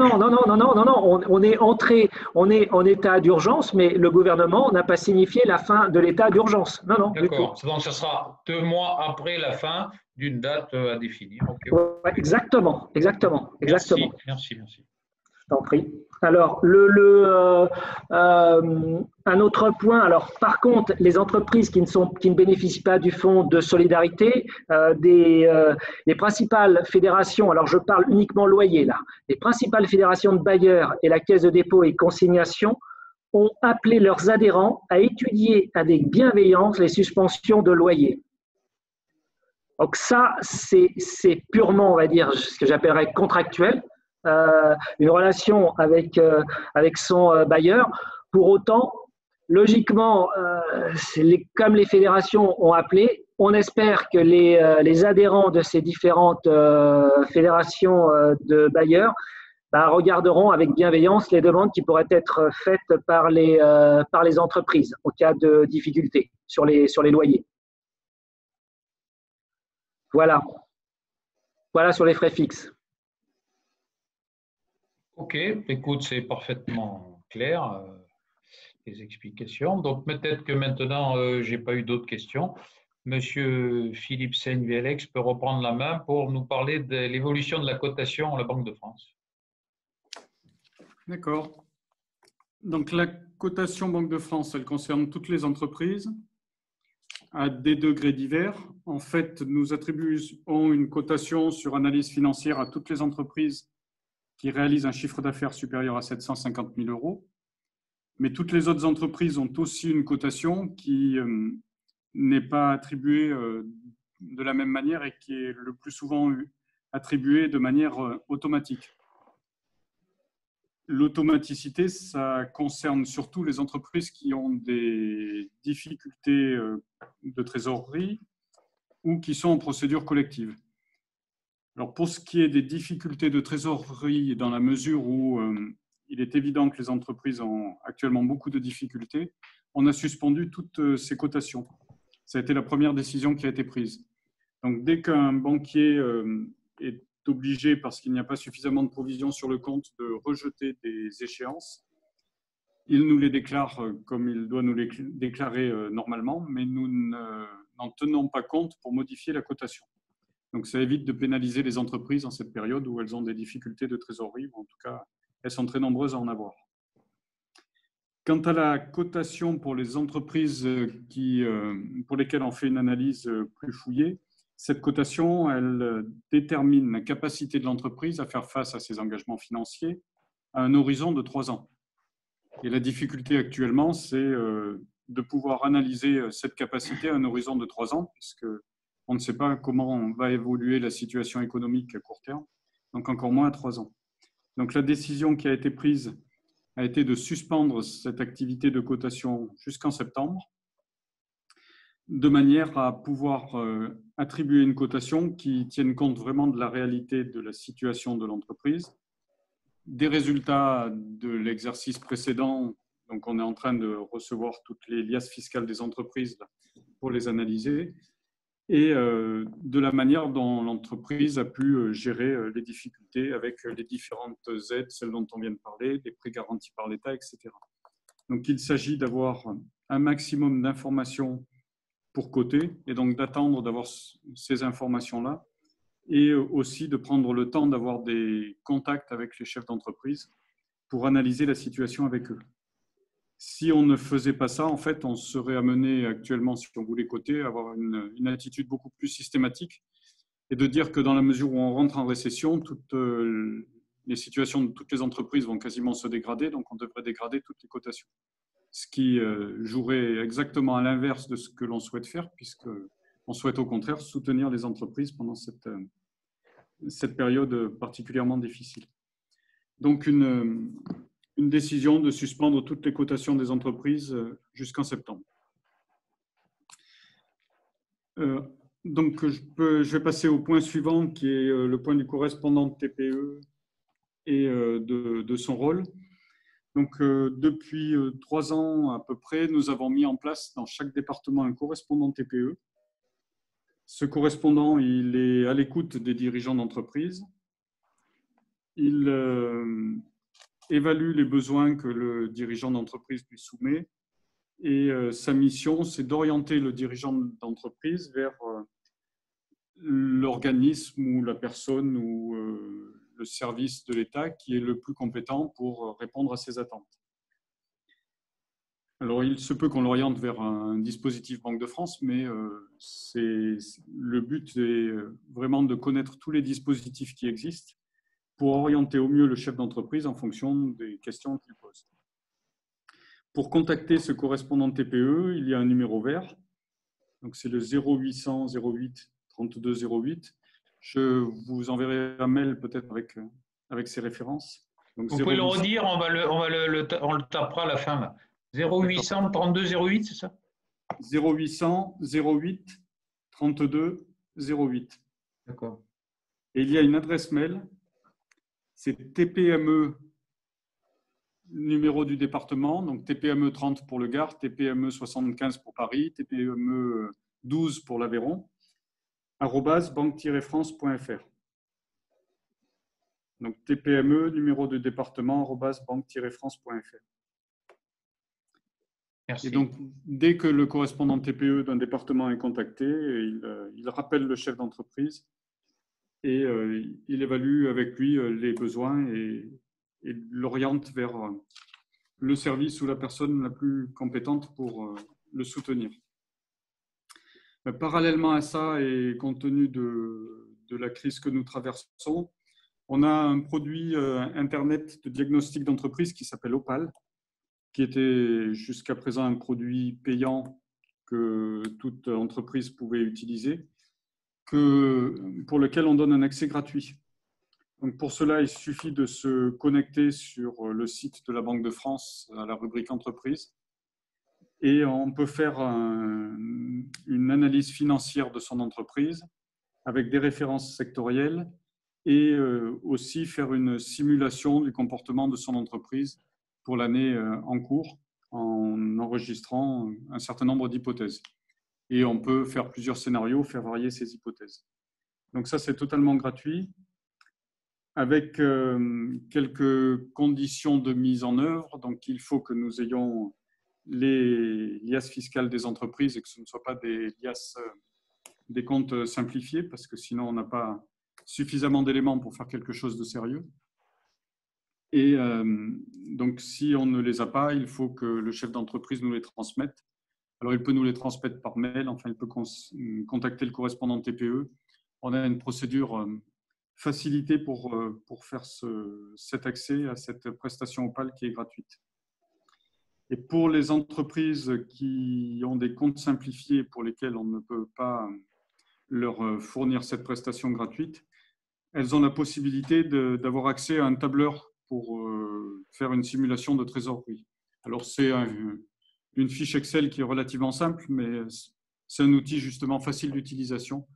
on est entré, on est en état d'urgence, mais le gouvernement n'a pas signifié la fin de l'état d'urgence. Non. D'accord. Donc, ce sera 2 mois après la fin d'une date à définir. Okay. Ouais, exactement. Merci. Je t'en prie. Alors, un autre point, alors par contre, les entreprises qui ne bénéficient pas du fonds de solidarité, les principales fédérations, alors je parle uniquement loyer là, les principales fédérations de bailleurs et la Caisse de dépôt et consignation ont appelé leurs adhérents à étudier avec bienveillance les suspensions de loyer. Donc ça, c'est purement, on va dire, ce que j'appellerais contractuel, une relation avec son bailleur. Pour autant, logiquement, comme les fédérations ont appelé, on espère que les adhérents de ces différentes fédérations de bailleurs regarderont avec bienveillance les demandes qui pourraient être faites par les entreprises en cas de difficulté sur les loyers. Voilà. Voilà sur les frais fixes. Ok, écoute, c'est parfaitement clair, les explications. Donc peut-être que maintenant, je n'ai pas eu d'autres questions. Monsieur Philippe Seyne-Vielex peut reprendre la main pour nous parler de l'évolution de la cotation à la Banque de France. D'accord. Donc la cotation Banque de France, elle concerne toutes les entreprises à des degrés divers. En fait, nous attribuons une cotation sur analyse financière à toutes les entreprises qui réalisent un chiffre d'affaires supérieur à 750 000 €. Mais toutes les autres entreprises ont aussi une cotation qui n'est pas attribuée de la même manière et qui est le plus souvent attribuée de manière automatique. L'automaticité, ça concerne surtout les entreprises qui ont des difficultés de trésorerie ou qui sont en procédure collective. Alors pour ce qui est des difficultés de trésorerie, dans la mesure où il est évident que les entreprises ont actuellement beaucoup de difficultés, on a suspendu toutes ces cotations. Ça a été la première décision qui a été prise. Donc dès qu'un banquier est obligé, parce qu'il n'y a pas suffisamment de provisions sur le compte, de rejeter des échéances, il nous les déclare comme il doit nous les déclarer normalement, mais nous n'en tenons pas compte pour modifier la cotation. Donc ça évite de pénaliser les entreprises en cette période où elles ont des difficultés de trésorerie, ou en tout cas, elles sont très nombreuses à en avoir. Quant à la cotation pour les entreprises pour lesquelles on fait une analyse plus fouillée, cette cotation, elle détermine la capacité de l'entreprise à faire face à ses engagements financiers à un horizon de 3 ans. Et la difficulté actuellement, c'est de pouvoir analyser cette capacité à un horizon de 3 ans, puisqu'on ne sait pas comment va évoluer la situation économique à court terme, donc encore moins à 3 ans. Donc la décision qui a été prise a été de suspendre cette activité de cotation jusqu'en septembre, de manière à pouvoir attribuer une cotation qui tienne compte vraiment de la réalité de la situation de l'entreprise, des résultats de l'exercice précédent. Donc, on est en train de recevoir toutes les liasses fiscales des entreprises pour les analyser, et de la manière dont l'entreprise a pu gérer les difficultés avec les différentes aides, celles dont on vient de parler, les prêts garantis par l'État, etc. Donc, il s'agit d'avoir un maximum d'informations pour coter, et donc d'attendre d'avoir ces informations-là, et aussi de prendre le temps d'avoir des contacts avec les chefs d'entreprise pour analyser la situation avec eux. Si on ne faisait pas ça, en fait, on serait amené actuellement, si on voulait coter, à avoir une attitude beaucoup plus systématique et de dire que dans la mesure où on rentre en récession, toutes les situations de toutes les entreprises vont quasiment se dégrader, donc on devrait dégrader toutes les cotations. Ce qui jouerait exactement à l'inverse de ce que l'on souhaite faire, puisqu'on souhaite au contraire soutenir les entreprises pendant cette période particulièrement difficile. Donc une décision de suspendre toutes les cotations des entreprises jusqu'en septembre. Donc je vais passer au point suivant, qui est le point du correspondant de TPE et de son rôle. Donc, depuis 3 ans à peu près, nous avons mis en place dans chaque département un correspondant TPE. Ce correspondant, il est à l'écoute des dirigeants d'entreprise. Il évalue les besoins que le dirigeant d'entreprise lui soumet. Et sa mission, c'est d'orienter le dirigeant d'entreprise vers l'organisme ou la personne ou le service de l'État qui est le plus compétent pour répondre à ses attentes. Alors, il se peut qu'on l'oriente vers un dispositif Banque de France, mais le but est vraiment de connaître tous les dispositifs qui existent pour orienter au mieux le chef d'entreprise en fonction des questions qu'il pose. Pour contacter ce correspondant TPE, il y a un numéro vert. Donc, c'est le 0800 08 3208. Je vous enverrai un mail peut-être avec ces références. Donc, vous pouvez le redire, on le tapera à la fin. Là. 0800 32 08, c'est ça? 0800 08 32 08. D'accord. Et il y a une adresse mail, c'est TPME, numéro du département, donc TPME 30 pour le Gard, TPME 75 pour Paris, TPME 12 pour l'Aveyron, @banque-france.fr. Donc TPME, numéro de département, @banque-france.fr. Merci. Et donc, dès que le correspondant TPE d'un département est contacté, il rappelle le chef d'entreprise et il évalue avec lui les besoins et l'oriente vers le service ou la personne la plus compétente pour le soutenir. Parallèlement à ça, et compte tenu de la crise que nous traversons, on a un produit Internet de diagnostic d'entreprise qui s'appelle Opal, qui était jusqu'à présent un produit payant que toute entreprise pouvait utiliser, pour lequel on donne un accès gratuit. Donc pour cela, il suffit de se connecter sur le site de la Banque de France à la rubrique entreprise et on peut faire une analyse financière de son entreprise avec des références sectorielles et aussi faire une simulation du comportement de son entreprise pour l'année en cours en enregistrant un certain nombre d'hypothèses. Et on peut faire plusieurs scénarios, faire varier ces hypothèses. Donc ça, c'est totalement gratuit, avec quelques conditions de mise en œuvre. Donc il faut que nous ayons les liasses fiscales des entreprises et que ce ne soit pas des liasses, des comptes simplifiés, parce que sinon on n'a pas suffisamment d'éléments pour faire quelque chose de sérieux. Et donc, si on ne les a pas, il faut que le chef d'entreprise nous les transmette. Alors, il peut nous les transmettre par mail, enfin, il peut contacter le correspondant TPE. On a une procédure facilitée pour faire cet accès à cette prestation Opal qui est gratuite. Et pour les entreprises qui ont des comptes simplifiés pour lesquels on ne peut pas leur fournir cette prestation gratuite, elles ont la possibilité d'avoir accès à un tableur pour faire une simulation de trésorerie. Alors, c'est une fiche Excel qui est relativement simple, mais c'est un outil justement facile d'utilisation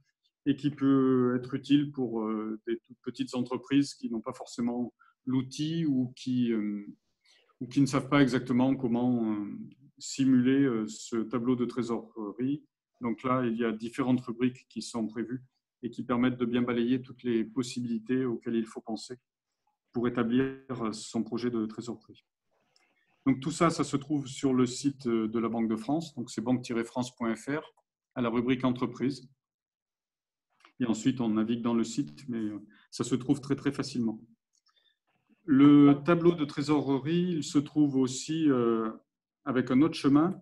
et qui peut être utile pour des toutes petites entreprises qui n'ont pas forcément l'outil ou qui ne savent pas exactement comment simuler ce tableau de trésorerie. Donc là, il y a différentes rubriques qui sont prévues et qui permettent de bien balayer toutes les possibilités auxquelles il faut penser pour établir son projet de trésorerie. Donc tout ça, ça se trouve sur le site de la Banque de France, donc c'est banque-france.fr, à la rubrique entreprise. Et ensuite, on navigue dans le site, mais ça se trouve très très facilement. Le tableau de trésorerie, il se trouve aussi avec un autre chemin.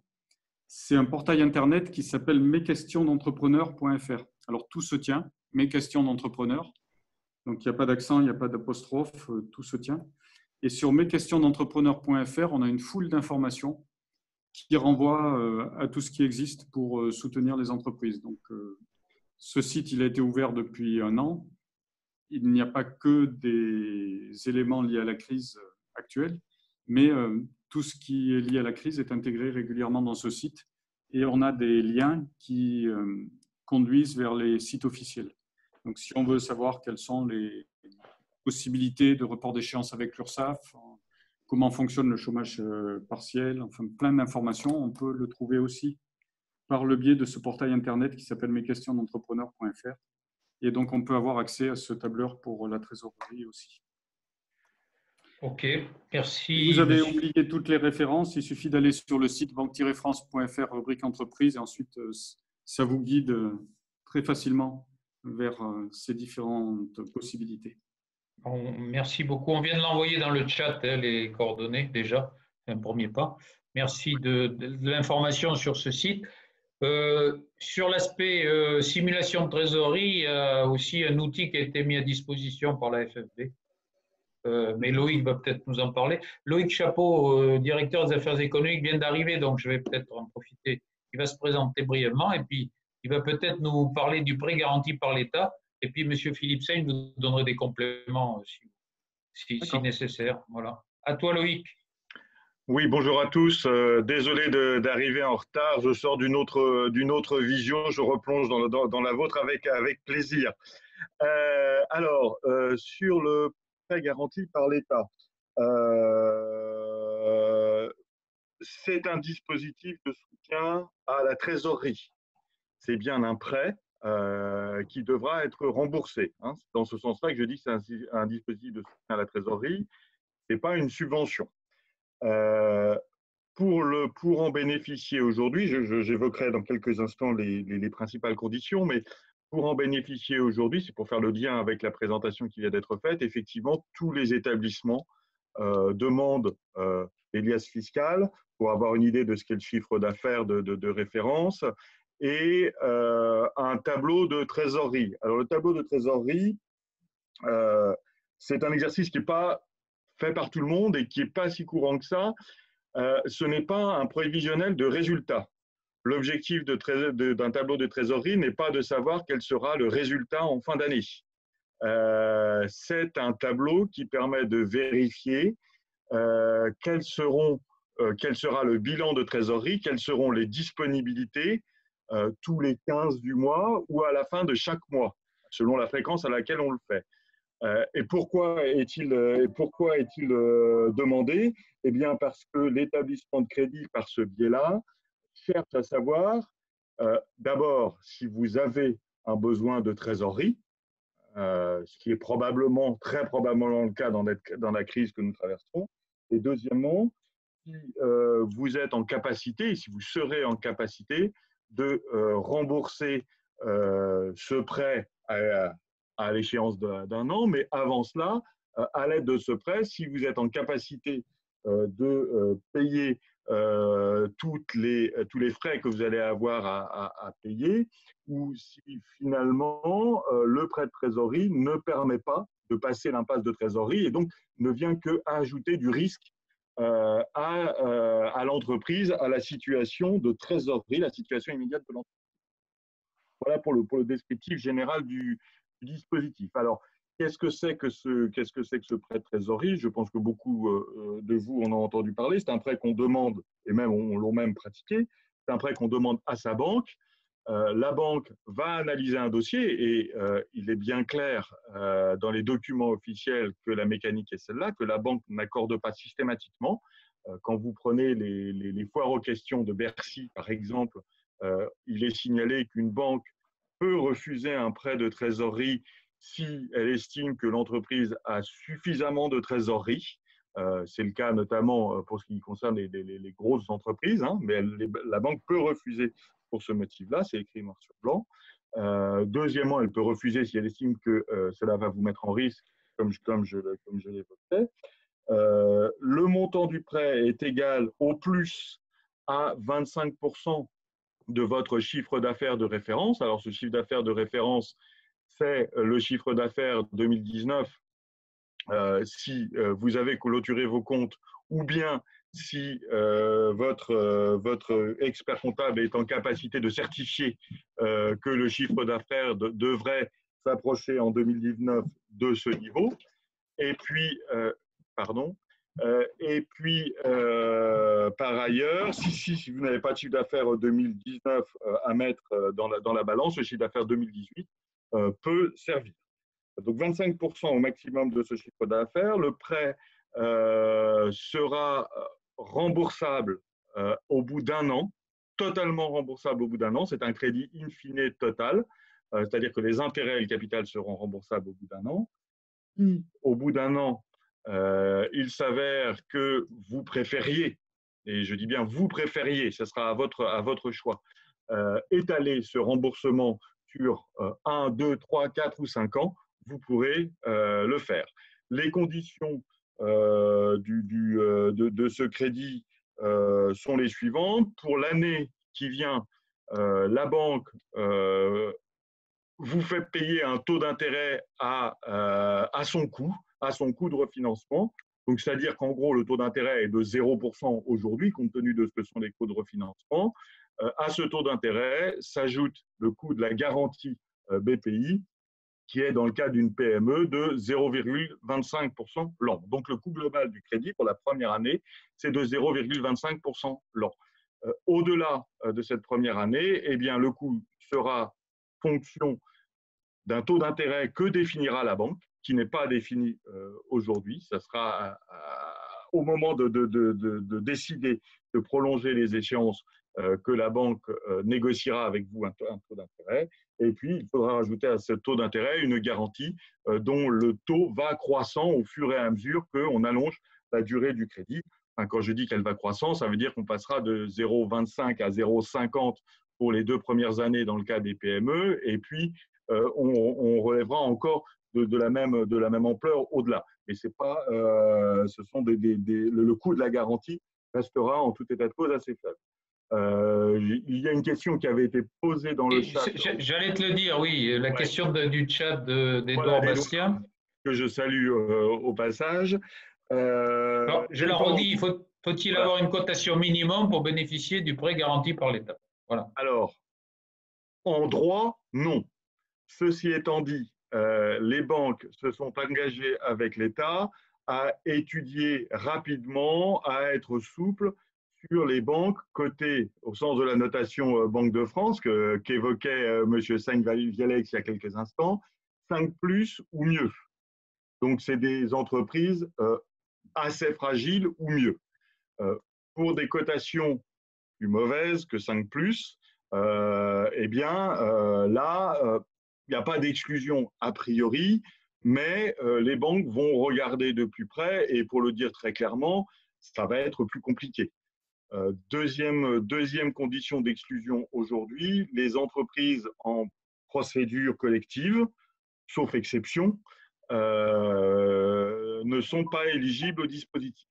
C'est un portail internet qui s'appelle mesquestionsentrepreneurs.fr. Alors tout se tient, mes questions d'entrepreneur. Donc, il n'y a pas d'accent, il n'y a pas d'apostrophe, tout se tient. Et sur mesquestionsentrepreneurs.fr, on a une foule d'informations qui renvoient à tout ce qui existe pour soutenir les entreprises. Donc, ce site, il a été ouvert depuis 1 an. Il n'y a pas que des éléments liés à la crise actuelle, mais tout ce qui est lié à la crise est intégré régulièrement dans ce site. Et on a des liens qui conduisent vers les sites officiels. Donc, si on veut savoir quelles sont les possibilités de report d'échéance avec l'URSSAF, comment fonctionne le chômage partiel, enfin plein d'informations, on peut le trouver aussi par le biais de ce portail internet qui s'appelle mesquestionsentrepreneurs.fr. Et donc, on peut avoir accès à ce tableur pour la trésorerie aussi. Ok, merci. Si vous avez oublié toutes les références, il suffit d'aller sur le site banque-france.fr, rubrique entreprise, et ensuite, ça vous guide très facilement vers ces différentes possibilités. Bon, merci beaucoup. On vient de l'envoyer dans le chat, les coordonnées déjà, c'est un premier pas. Merci de l'information sur ce site. Sur l'aspect simulation de trésorerie, il y a aussi un outil qui a été mis à disposition par la FFB. Mais Loïc va peut-être nous en parler. Loïc Chapeau, directeur des affaires économiques, vient d'arriver, donc je vais peut-être en profiter. Il va se présenter brièvement et puis il va peut-être nous parler du prêt garanti par l'État. Et puis, M. Philipsen vous donnerait des compléments si nécessaire. Voilà. À toi, Loïc. Oui, bonjour à tous. Désolé d'arriver en retard. Je sors d'une autre vision. Je replonge dans la vôtre avec plaisir. Sur le prêt garanti par l'État, c'est un dispositif de soutien à la trésorerie. C'est bien un prêt qui devra être remboursé. Hein. C'est dans ce sens-là que je dis que c'est un dispositif de soutien à la trésorerie. Ce n'est pas une subvention. Pour en bénéficier aujourd'hui, j'évoquerai dans quelques instants les principales conditions, mais pour en bénéficier aujourd'hui, c'est pour faire le lien avec la présentation qui vient d'être faite, effectivement, tous les établissements demandent des liasses fiscales pour avoir une idée de ce qu'est le chiffre d'affaires de référence et un tableau de trésorerie. Alors, le tableau de trésorerie, c'est un exercice qui n'est pas fait par tout le monde et qui n'est pas si courant que ça. Ce n'est pas un prévisionnel de résultat. L'objectif d'un tableau de trésorerie n'est pas de savoir quel sera le résultat en fin d'année. C'est un tableau qui permet de vérifier quel sera le bilan de trésorerie, quelles seront les disponibilités tous les 15 du mois ou à la fin de chaque mois, selon la fréquence à laquelle on le fait. Et pourquoi est-il demandé? Eh bien, parce que l'établissement de crédit, par ce biais-là, cherche à savoir, d'abord, si vous avez un besoin de trésorerie, ce qui est très probablement le cas dans la crise que nous traversons, et deuxièmement, si vous êtes en capacité, si vous serez en capacité de rembourser ce prêt à l'échéance d'un an, mais avant cela, à l'aide de ce prêt, si vous êtes en capacité de payer tous les frais que vous allez avoir à payer, ou si finalement le prêt de trésorerie ne permet pas de passer l'impasse de trésorerie et donc ne vient qu'ajouter du risque à l'entreprise, à la situation de trésorerie, la situation immédiate de l'entreprise. Voilà pour le descriptif général du dispositif. Alors, qu'est-ce que c'est que ce prêt de trésorerie? Je pense que beaucoup de vous en ont entendu parler. C'est un prêt qu'on demande, et même on l'a même pratiqué, c'est un prêt qu'on demande à sa banque. La banque va analyser un dossier et il est bien clair dans les documents officiels que la mécanique est celle-là, que la banque n'accorde pas systématiquement. Quand vous prenez les foires aux questions de Bercy, par exemple, il est signalé qu'une banque peut refuser un prêt de trésorerie si elle estime que l'entreprise a suffisamment de trésorerie. C'est le cas notamment pour ce qui concerne les grosses entreprises, hein, mais la banque peut refuser pour ce motif-là, c'est écrit noir sur blanc. Deuxièmement, elle peut refuser si elle estime que cela va vous mettre en risque, comme je l'évoquais. Le montant du prêt est égal au plus à 25% de votre chiffre d'affaires de référence. Alors, ce chiffre d'affaires de référence, c'est le chiffre d'affaires 2019 si vous avez clôturé vos comptes ou bien si votre expert comptable est en capacité de certifier que le chiffre d'affaires devrait s'approcher en 2019 de ce niveau. Et puis, par ailleurs, si vous n'avez pas de chiffre d'affaires 2019 à mettre dans la balance, le chiffre d'affaires 2018 peut servir. Donc 25% au maximum de ce chiffre d'affaires. Le prêt sera remboursable au bout d'un an, totalement remboursable au bout d'un an. C'est un crédit in fine total, c'est-à-dire que les intérêts et le capital seront remboursables au bout d'un an. Au bout d'un an, il s'avère que vous préfériez, et je dis bien vous préfériez, ce sera à votre choix, étaler ce remboursement sur 1, 2, 3, 4 ou 5 ans, vous pourrez le faire. Les conditions de ce crédit sont les suivantes. Pour l'année qui vient, la banque vous fait payer un taux d'intérêt à son coût de refinancement. Donc, c'est-à-dire qu'en gros, le taux d'intérêt est de 0% aujourd'hui, compte tenu de ce que sont les coûts de refinancement. À ce taux d'intérêt s'ajoute le coût de la garantie BPI, qui est dans le cas d'une PME de 0,25% l'an. Donc, le coût global du crédit pour la première année, c'est de 0,25% l'an. Au-delà de cette première année, eh bien, le coût sera fonction d'un taux d'intérêt que définira la banque, qui n'est pas défini aujourd'hui. Ça sera au moment de décider de prolonger les échéances que la banque négociera avec vous un taux d'intérêt. Et puis, il faudra rajouter à ce taux d'intérêt une garantie dont le taux va croissant au fur et à mesure qu'on allonge la durée du crédit. Enfin, quand je dis qu'elle va croissant, ça veut dire qu'on passera de 0,25 à 0,50 pour les 2 premières années dans le cas des PME, et puis on relèvera encore de la même ampleur au-delà. Mais c'est pas, ce sont le coût de la garantie restera en tout état de cause assez faible. Il y a une question qui avait été posée dans le chat. J'allais te le dire, oui, la question du chat d'Edouard Bastien. Que je salue au passage. Je la redis, faut-il avoir une cotation minimum pour bénéficier du prêt garanti par l'État? Voilà. Alors, en droit, non. Ceci étant dit, les banques se sont engagées avec l'État à étudier rapidement, à être souples sur les banques cotées au sens de la notation Banque de France qu'évoquait M. Sainz-Vialex il y a quelques instants, 5+ ou mieux. Donc, c'est des entreprises assez fragiles ou mieux. Pour des cotations plus mauvaises que 5+, eh bien, là, il n'y a pas d'exclusion a priori, mais les banques vont regarder de plus près et pour le dire très clairement, ça va être plus compliqué. Deuxième condition d'exclusion aujourd'hui, les entreprises en procédure collective, sauf exception, ne sont pas éligibles au dispositif.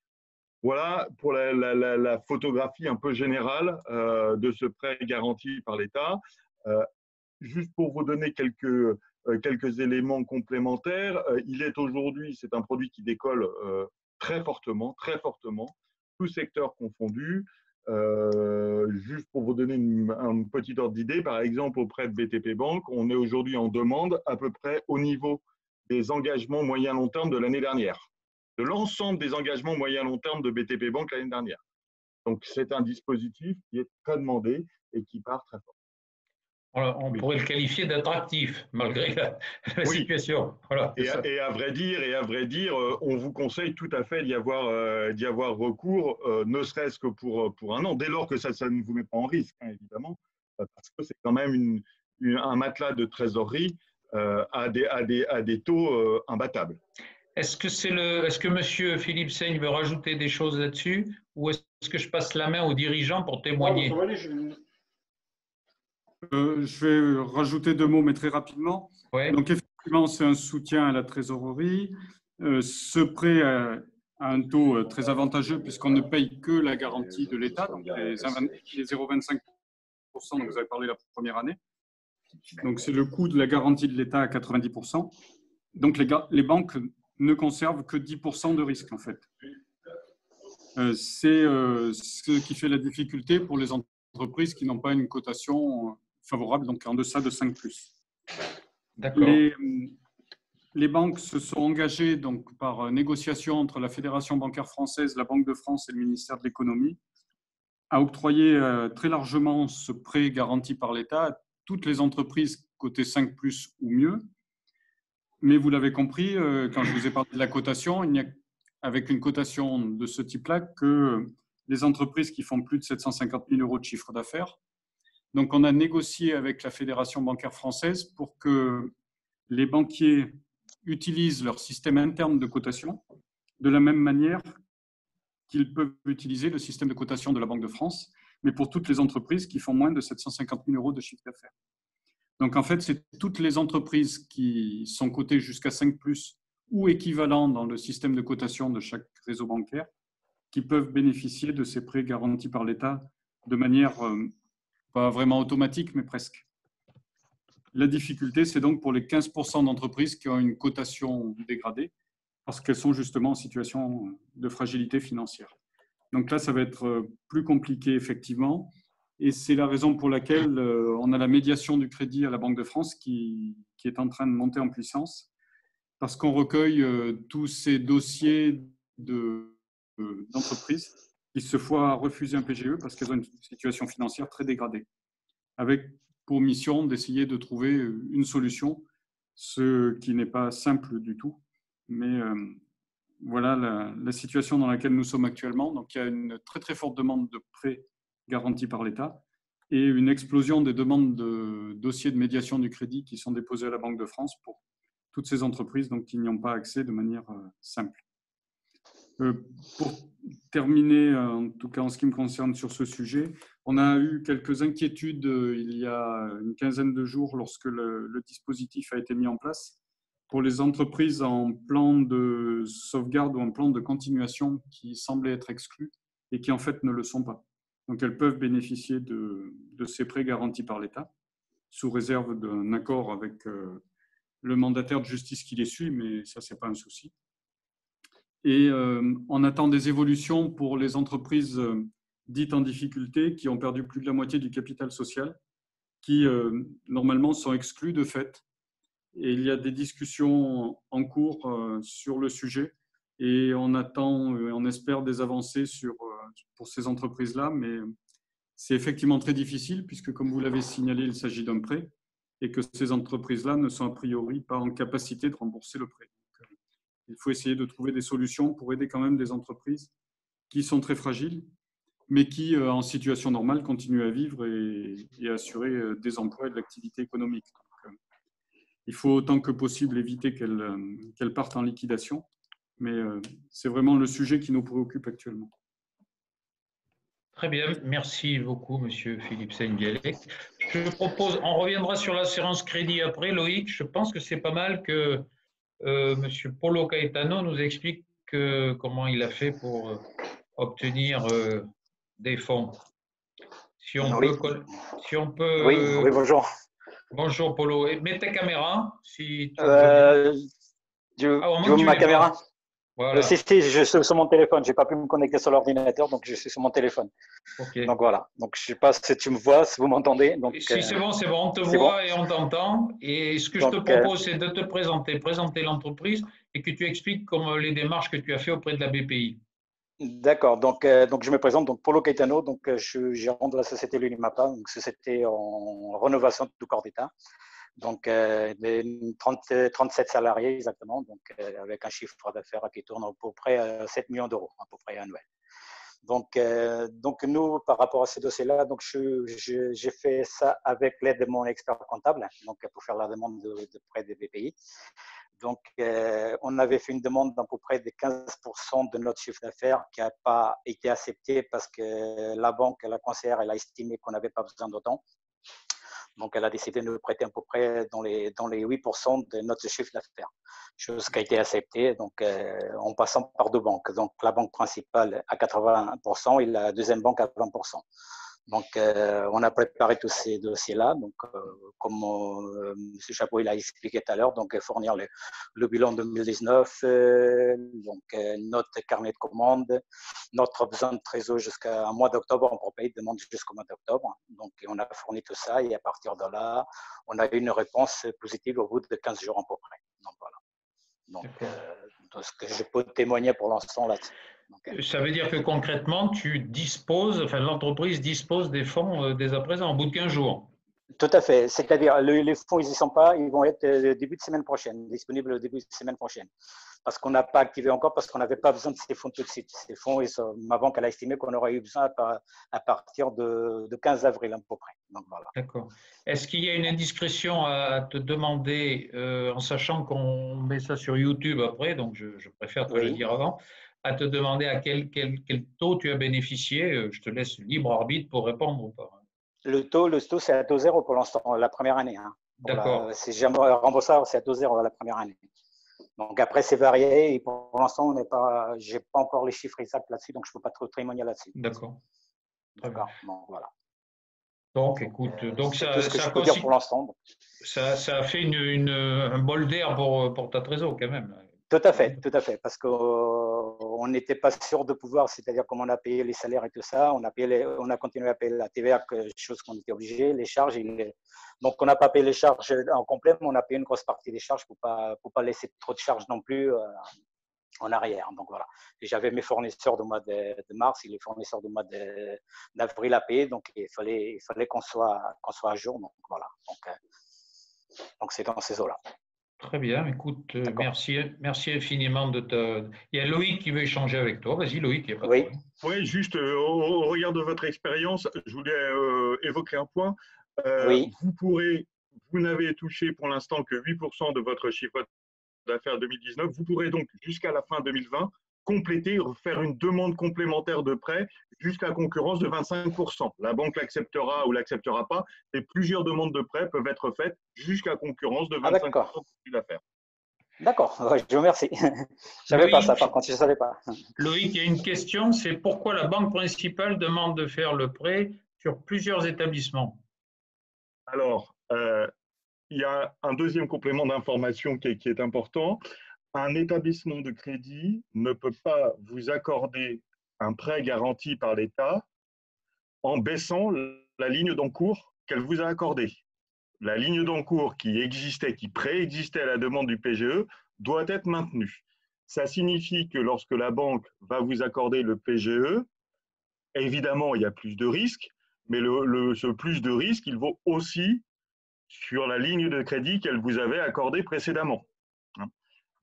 Voilà pour la photographie un peu générale de ce prêt garanti par l'État. Juste pour vous donner quelques éléments complémentaires, il est aujourd'hui, c'est un produit qui décolle très fortement, tous secteurs confondus. Juste pour vous donner un petit ordre d'idée, par exemple, auprès de BTP Bank, on est aujourd'hui en demande à peu près au niveau des engagements moyen-long terme de l'année dernière, de l'ensemble des engagements moyen-long terme de BTP Bank l'année dernière. Donc, c'est un dispositif qui est très demandé et qui part très fort. On pourrait le qualifier d'attractif, malgré la situation. Voilà, et à vrai dire, on vous conseille tout à fait d'y avoir recours, ne serait-ce que pour un an, dès lors que ça ne vous met pas en risque, hein, évidemment, parce que c'est quand même un matelas de trésorerie à des taux imbattables. Est-ce que M. Philippe Seigne veut rajouter des choses là-dessus, ou est-ce que je passe la main aux dirigeants pour témoigner? Je vais rajouter 2 mots, mais très rapidement. Ouais. Donc, effectivement, c'est un soutien à la trésorerie. Ce prêt a un taux très avantageux puisqu'on ne paye que la garantie de l'État, donc les 0,25% dont vous avez parlé la première année. Donc, c'est le coût de la garantie de l'État à 90%. Donc, les banques ne conservent que 10% de risque, en fait. C'est ce qui fait la difficulté pour les entreprises qui n'ont pas une cotation favorable, donc en deçà de 5+. D'accord. Les banques se sont engagées donc, par négociation entre la Fédération bancaire française, la Banque de France et le ministère de l'économie à octroyer très largement ce prêt garanti par l'État à toutes les entreprises cotées 5+ ou mieux. Mais vous l'avez compris, quand je vous ai parlé de la cotation, il n'y a avec une cotation de ce type-là que les entreprises qui font plus de 750 000 € de chiffre d'affaires. Donc, on a négocié avec la Fédération bancaire française pour que les banquiers utilisent leur système interne de cotation de la même manière qu'ils peuvent utiliser le système de cotation de la Banque de France, mais pour toutes les entreprises qui font moins de 750 000 € de chiffre d'affaires. Donc, en fait, c'est toutes les entreprises qui sont cotées jusqu'à 5+ ou équivalent dans le système de cotation de chaque réseau bancaire qui peuvent bénéficier de ces prêts garantis par l'État de manière pas vraiment automatique, mais presque. La difficulté, c'est donc pour les 15% d'entreprises qui ont une cotation dégradée, parce qu'elles sont justement en situation de fragilité financière. Donc là, ça va être plus compliqué, effectivement. Et c'est la raison pour laquelle on a la médiation du crédit à la Banque de France qui est en train de monter en puissance, parce qu'on recueille tous ces dossiers d'entreprises qui se voient refuser un PGE parce qu'elles ont une situation financière très dégradée, avec pour mission d'essayer de trouver une solution, ce qui n'est pas simple du tout. Mais voilà la situation dans laquelle nous sommes actuellement. Donc, il y a une très, très forte demande de prêts garantis par l'État et une explosion des demandes de dossiers de médiation du crédit qui sont déposés à la Banque de France pour toutes ces entreprises donc, qui n'y ont pas accès de manière simple. Pour terminer, en tout cas en ce qui me concerne sur ce sujet, on a eu quelques inquiétudes il y a une quinzaine de jours lorsque le dispositif a été mis en place pour les entreprises en plan de sauvegarde ou en plan de continuation qui semblaient être exclues et qui en fait ne le sont pas. Donc elles peuvent bénéficier de ces prêts garantis par l'État sous réserve d'un accord avec le mandataire de justice qui les suit, mais ça, ce n'est pas un souci. Et on attend des évolutions pour les entreprises dites en difficulté qui ont perdu plus de la moitié du capital social, qui normalement sont exclues de fait. Et il y a des discussions en cours sur le sujet et on attend, on espère des avancées pour ces entreprises-là, mais c'est effectivement très difficile puisque, comme vous l'avez signalé, il s'agit d'un prêt et que ces entreprises-là ne sont a priori pas en capacité de rembourser le prêt. Il faut essayer de trouver des solutions pour aider quand même des entreprises qui sont très fragiles, mais qui, en situation normale, continuent à vivre et à assurer des emplois et de l'activité économique. Donc, il faut autant que possible éviter qu'elles partent en liquidation, mais c'est vraiment le sujet qui nous préoccupe actuellement. Très bien, merci beaucoup, Monsieur Philippe Seyne-Bialek. Je propose, on reviendra sur l'assurance crédit après, Loïc. Je pense que c'est pas mal que Monsieur Paulo Caetano nous explique comment il a fait pour obtenir des fonds. Si on peut. Oui, bonjour. Bonjour Paulo. Mets ta caméra si tu veux ma caméra. Voilà. Si, je suis sur mon téléphone. Je n'ai pas pu me connecter sur l'ordinateur, donc je suis sur mon téléphone. Okay. Donc voilà. Donc je ne sais pas si tu me vois, si vous m'entendez. Si c'est bon, on te voit et on t'entend. Et ce que je te propose, c'est de te présenter l'entreprise et que tu expliques les démarches que tu as fait auprès de la BPI. D'accord. Donc je me présente. Donc Paulo Caetano. Donc je suis gérant de la société l'Unimapa, donc société en rénovation du corps d'État. Donc 37 salariés exactement, donc avec un chiffre d'affaires qui tourne à peu près à 7 millions d'euros, à peu près annuel. Donc nous, par rapport à ces dossiers-là, donc j'ai fait ça avec l'aide de mon expert comptable, donc pour faire la demande de prêt des BPI. Donc on avait fait une demande d'à peu près de 15% de notre chiffre d'affaires qui n'a pas été acceptée parce que la banque, la conseillère, elle a estimé qu'on n'avait pas besoin d'autant. Donc, elle a décidé de nous prêter à peu près dans les 8% de notre chiffre d'affaires, chose qui a été acceptée donc, en passant par deux banques. Donc, la banque principale à 80% et la deuxième banque à 20%. Donc, on a préparé tous ces dossiers-là. Donc, comme M. Chapeau il a expliqué tout à l'heure, donc fournir le bilan 2019, donc notre carnet de commandes, notre besoin de trésor jusqu'à un mois d'octobre, on peut payer de demande jusqu'au mois d'octobre. Donc, on a fourni tout ça et à partir de là, on a eu une réponse positive au bout de 15 jours à peu près. Donc, voilà. Donc, ce que je peux témoigner pour l'instant là-dessus. Ça veut dire que concrètement, l'entreprise dispose des fonds dès à présent, au bout de 15 jours. Tout à fait. C'est-à-dire, les fonds, ils n'y sont pas, ils vont être début de semaine prochaine, disponibles au début de semaine prochaine. Parce qu'on n'a pas activé encore, parce qu'on n'avait pas besoin de ces fonds tout de suite. Ces fonds, ma banque, elle a estimé qu'on aurait eu besoin à partir de 15 avril à peu près. Donc, voilà. D'accord. Est-ce qu'il y a une indiscrétion à te demander, en sachant qu'on met ça sur YouTube après, donc je préfère te le dire avant, à te demander à quel taux tu as bénéficié? Je te laisse libre arbitre pour répondre ou pas. Le taux, c'est à taux zéro pour l'instant, la première année. Hein. D'accord. C'est jamais remboursable, c'est à taux zéro la première année. Donc après, c'est varié et pour l'instant, je n'ai pas encore les chiffres exacts là-dessus, donc je ne peux pas trop témoigner là-dessus. D'accord. D'accord. Bon, voilà. Donc, écoute, ça peut dire pour l'instant. Ça a fait un bol d'air pour ta trésor quand même. Tout à fait, parce qu'on n'était pas sûr de pouvoir, c'est-à-dire comme on a payé les salaires et tout ça, on a continué à payer la TVA, chose qu'on était obligé, les charges. Donc, on n'a pas payé les charges en complet, mais on a payé une grosse partie des charges pour pas laisser trop de charges non plus en arrière. Donc, voilà. Et j'avais mes fournisseurs du mois de mars et les fournisseurs du mois d'avril à payer, donc il fallait qu'on soit à jour. Donc, voilà. Donc c'est dans ces eaux-là. Très bien, écoute, merci infiniment Il y a Loïc qui veut échanger avec toi. Vas-y Loïc, il n'y a pas de problème. Oui, juste au regard de votre expérience, je voulais évoquer un point. Oui. Vous n'avez touché pour l'instant que 8% de votre chiffre d'affaires 2019. Vous pourrez donc jusqu'à la fin 2020 compléter, faire une demande complémentaire de prêt jusqu'à concurrence de 25%. La banque l'acceptera ou l'acceptera pas, et plusieurs demandes de prêt peuvent être faites jusqu'à concurrence de 25% de l'affaire. D'accord, je vous remercie. Je ne savais pas ça, par contre, je ne savais pas. Loïc, il y a une question, c'est pourquoi la banque principale demande de faire le prêt sur plusieurs établissements? Alors, il y a un deuxième complément d'information qui est important. Un établissement de crédit ne peut pas vous accorder un prêt garanti par l'État en baissant la ligne d'encours qu'elle vous a accordée. La ligne d'encours qui préexistait à la demande du PGE doit être maintenue. Ça signifie que lorsque la banque va vous accorder le PGE, évidemment, il y a plus de risques, mais ce plus de risques, il vaut aussi sur la ligne de crédit qu'elle vous avait accordée précédemment.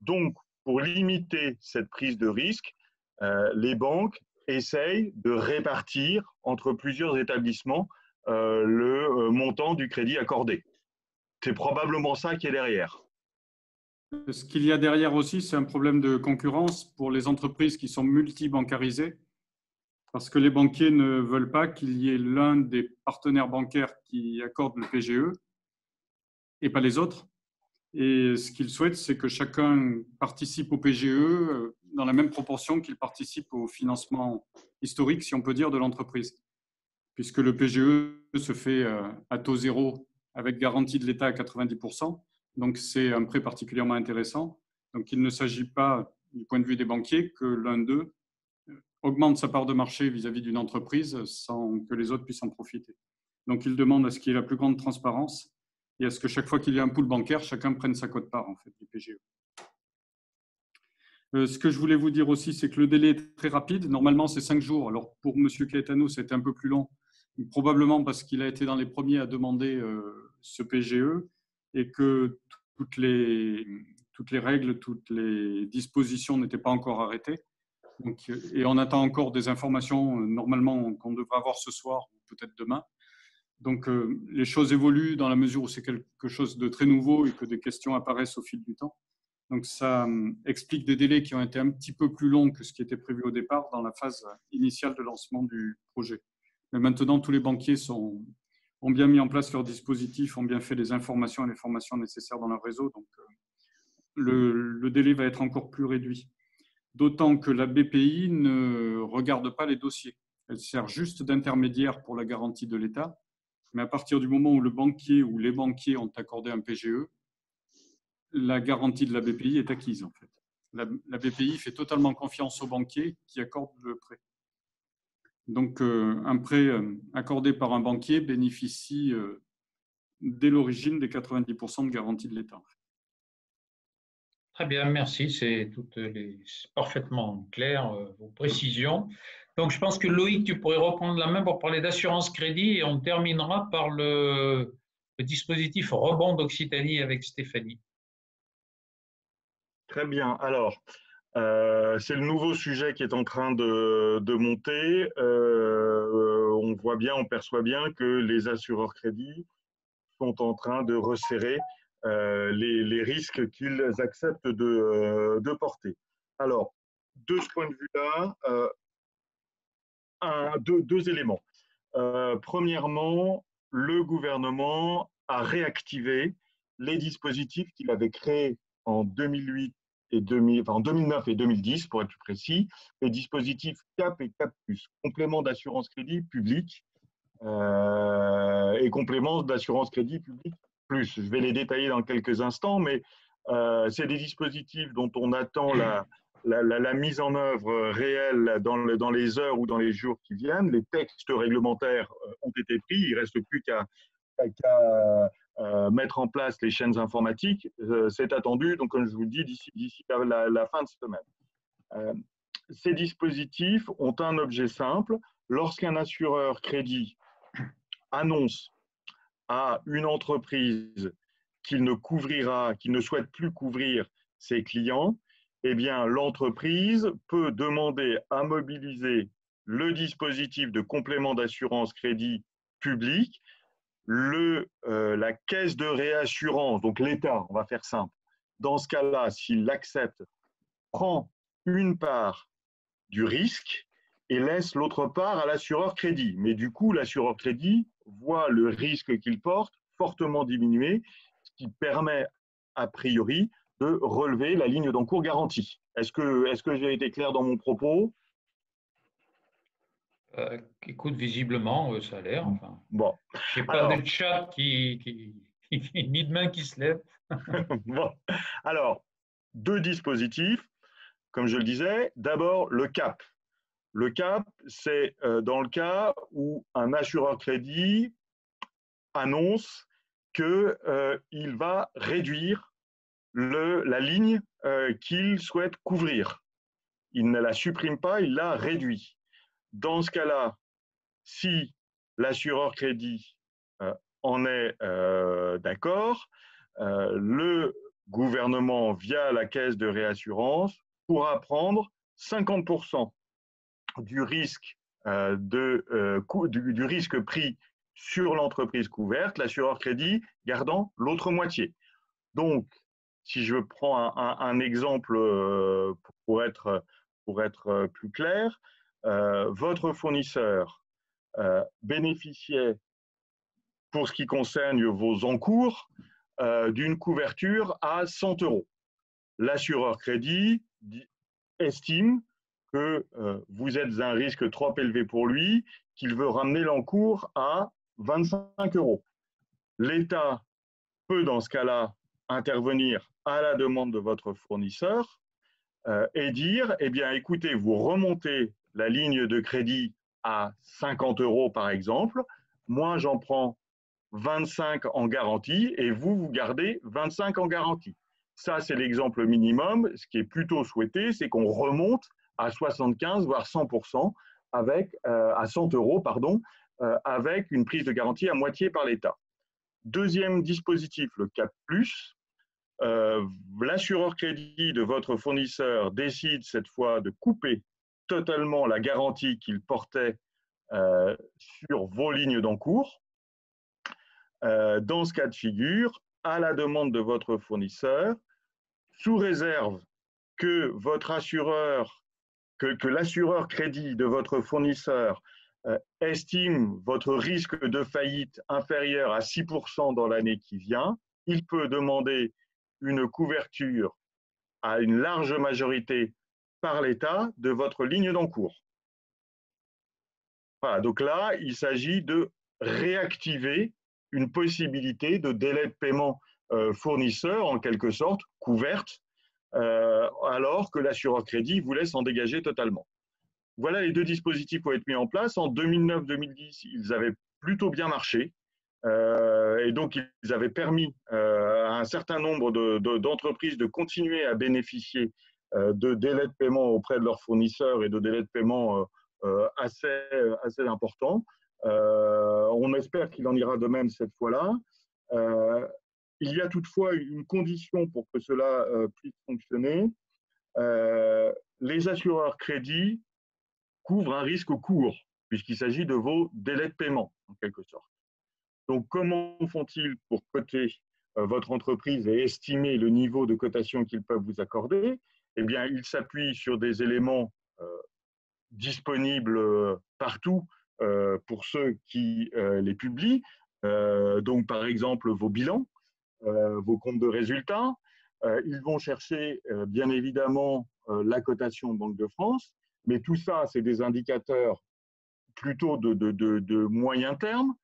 Donc, pour limiter cette prise de risque, les banques essayent de répartir entre plusieurs établissements le montant du crédit accordé. C'est probablement ça qui est derrière. Ce qu'il y a derrière aussi, c'est un problème de concurrence pour les entreprises qui sont multibancarisées, parce que les banquiers ne veulent pas qu'il y ait l'un des partenaires bancaires qui accorde le PGE et pas les autres. Et ce qu'ils souhaitent, c'est que chacun participe au PGE dans la même proportion qu'il participe au financement historique, si on peut dire, de l'entreprise. Puisque le PGE se fait à taux zéro avec garantie de l'État à 90%. Donc, c'est un prêt particulièrement intéressant. Donc, il ne s'agit pas, du point de vue des banquiers, que l'un d'eux augmente sa part de marché vis-à-vis d'une entreprise sans que les autres puissent en profiter. Donc, ils demandent à ce qu'il y ait la plus grande transparence et à ce que chaque fois qu'il y a un pool bancaire, chacun prenne sa quote-part en fait, du PGE. Ce que je voulais vous dire aussi, c'est que le délai est très rapide. Normalement, c'est 5 jours. Alors, pour M. Caetano, c'était un peu plus long, probablement parce qu'il a été dans les premiers à demander ce PGE et que toutes les règles, toutes les dispositions n'étaient pas encore arrêtées. Donc, et on attend encore des informations, normalement, qu'on devrait avoir ce soir ou peut-être demain. Donc, les choses évoluent dans la mesure où c'est quelque chose de très nouveau et que des questions apparaissent au fil du temps. Donc, ça explique des délais qui ont été un petit peu plus longs que ce qui était prévu au départ dans la phase initiale de lancement du projet. Mais maintenant, tous les banquiers ont bien mis en place leur dispositif, ont bien fait les informations et les formations nécessaires dans leur réseau. Donc, le délai va être encore plus réduit. D'autant que la BPI ne regarde pas les dossiers. Elle sert juste d'intermédiaire pour la garantie de l'État. Mais à partir du moment où le banquier ou les banquiers ont accordé un PGE, la garantie de la BPI est acquise en fait. La BPI fait totalement confiance aux banquiers qui accordent le prêt. Donc, un prêt accordé par un banquier bénéficie dès l'origine des 90% de garantie de l'État. Très bien, merci. C'est parfaitement clair, vos précisions. Donc, je pense que Loïc, tu pourrais reprendre la main pour parler d'assurance crédit et on terminera par le dispositif rebond d'Occitanie avec Stéphanie. Très bien. Alors, c'est le nouveau sujet qui est en train de monter. On perçoit bien que les assureurs crédits sont en train de resserrer les risques qu'ils acceptent de porter. Alors, de ce point de vue-là, deux éléments. Premièrement, le gouvernement a réactivé les dispositifs qu'il avait créés en 2008 en 2009 et 2010, pour être plus précis, les dispositifs CAP et CAP+, complément d'assurance crédit public et complément d'assurance crédit public plus. Je vais les détailler dans quelques instants, mais C'est des dispositifs dont on attend la mise en œuvre réelle dans les heures ou dans les jours qui viennent. Les textes réglementaires ont été pris, il ne reste plus qu'à mettre en place les chaînes informatiques. C'est attendu, donc comme je vous le dis, d'ici la fin de semaine. Ces dispositifs ont un objet simple. Lorsqu'un assureur crédit annonce à une entreprise qu'il ne souhaite plus couvrir ses clients, eh bien, l'entreprise peut demander à mobiliser le dispositif de complément d'assurance crédit public, la caisse de réassurance, donc l'État, on va faire simple. Dans ce cas-là, s'il l'accepte, prend une part du risque et laisse l'autre part à l'assureur crédit. Mais du coup, l'assureur crédit voit le risque qu'il porte fortement diminuer, ce qui permet a priori de relever la ligne d'encours garantie. Est-ce que j'ai été clair dans mon propos? Écoute, visiblement, ça a l'air. Enfin, bon. Je n'ai pas de chat ni de main qui se lève. Bon. Alors, deux dispositifs, comme je le disais. D'abord, le CAP. Le CAP, c'est dans le cas où un assureur crédit annonce qu'il va réduire la ligne qu'il souhaite couvrir. Il ne la supprime pas, il la réduit. Dans ce cas-là, si l'assureur crédit en est d'accord, le gouvernement, via la caisse de réassurance, pourra prendre 50% du risque, du risque pris sur l'entreprise couverte, l'assureur crédit gardant l'autre moitié. Donc, si je prends un exemple pour être plus clair, votre fournisseur bénéficiait, pour ce qui concerne vos encours, d'une couverture à 100 €. L'assureur crédit estime que vous êtes un risque trop élevé pour lui, qu'il veut ramener l'encours à 25 €. L'État peut, dans ce cas-là, intervenir à la demande de votre fournisseur et dire, eh bien, écoutez, vous remontez la ligne de crédit à 50 € par exemple, moi j'en prends 25 en garantie et vous gardez 25 en garantie. Ça, c'est l'exemple minimum. Ce qui est plutôt souhaité, c'est qu'on remonte à 75 voire 100% à 100 €, pardon, avec une prise de garantie à moitié par l'État. Deuxième dispositif, le CAP+, l'assureur crédit de votre fournisseur décide cette fois de couper totalement la garantie qu'il portait sur vos lignes d'encours. Dans ce cas de figure, à la demande de votre fournisseur, sous réserve que votre assureur, que l'assureur crédit de votre fournisseur estime votre risque de faillite inférieur à 6% dans l'année qui vient, il peut demander une couverture à une large majorité par l'État de votre ligne d'encours. Voilà, donc là, il s'agit de réactiver une possibilité de délai de paiement fournisseur, en quelque sorte, couverte, alors que l'assureur crédit voulait s'en dégager totalement. Voilà les deux dispositifs qui ont été mis en place. En 2009-2010, ils avaient plutôt bien marché. Et donc, ils avaient permis à un certain nombre d'entreprises de continuer à bénéficier de délais de paiement auprès de leurs fournisseurs et de délais de paiement assez importants. On espère qu'il en ira de même cette fois-là. Il y a toutefois une condition pour que cela puisse fonctionner. Les assureurs crédits couvrent un risque court, puisqu'il s'agit de vos délais de paiement, en quelque sorte. Donc, comment font-ils pour coter votre entreprise et estimer le niveau de cotation qu'ils peuvent vous accorder? Eh bien, ils s'appuient sur des éléments disponibles partout pour ceux qui les publient. Donc, par exemple, vos bilans, vos comptes de résultats. Ils vont chercher, bien évidemment, la cotation Banque de France, mais tout ça, c'est des indicateurs plutôt de moyen terme.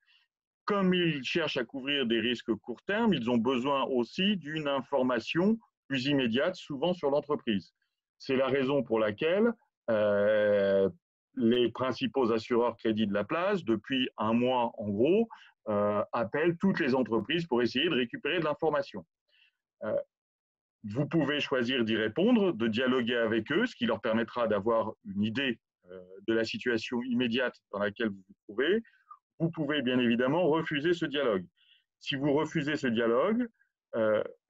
Comme ils cherchent à couvrir des risques court terme, ils ont besoin aussi d'une information plus immédiate, souvent sur l'entreprise. C'est la raison pour laquelle les principaux assureurs crédit de la place, depuis un mois en gros, appellent toutes les entreprises pour essayer de récupérer de l'information. Vous pouvez choisir d'y répondre, de dialoguer avec eux, ce qui leur permettra d'avoir une idée de la situation immédiate dans laquelle vous vous trouvez. Vous pouvez bien évidemment refuser ce dialogue. Si vous refusez ce dialogue,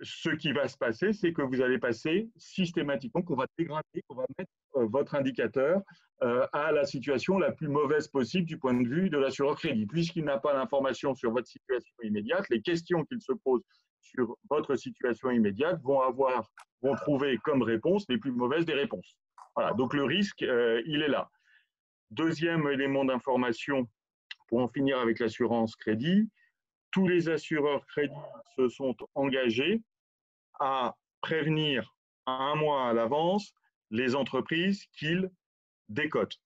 ce qui va se passer, c'est que vous allez passer systématiquement, qu'on va dégrader, qu'on va mettre votre indicateur à la situation la plus mauvaise possible du point de vue de l'assureur crédit. Puisqu'il n'a pas l'information sur votre situation immédiate, les questions qu'il se pose sur votre situation immédiate vont trouver comme réponse les plus mauvaises des réponses. Voilà, donc le risque, il est là. Deuxième élément d'information, pour en finir avec l'assurance crédit, tous les assureurs crédit se sont engagés à prévenir à un mois à l'avance les entreprises qu'ils décotent.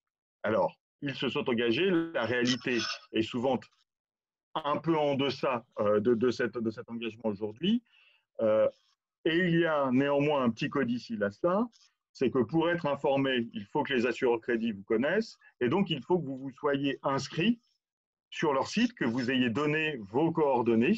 Alors, ils se sont engagés, la réalité est souvent un peu en deçà de cet engagement aujourd'hui. Et il y a néanmoins un petit codicile à cela, c'est que pour être informé, il faut que les assureurs crédit vous connaissent, et donc il faut que vous vous soyez inscrit sur leur site, que vous ayez donné vos coordonnées.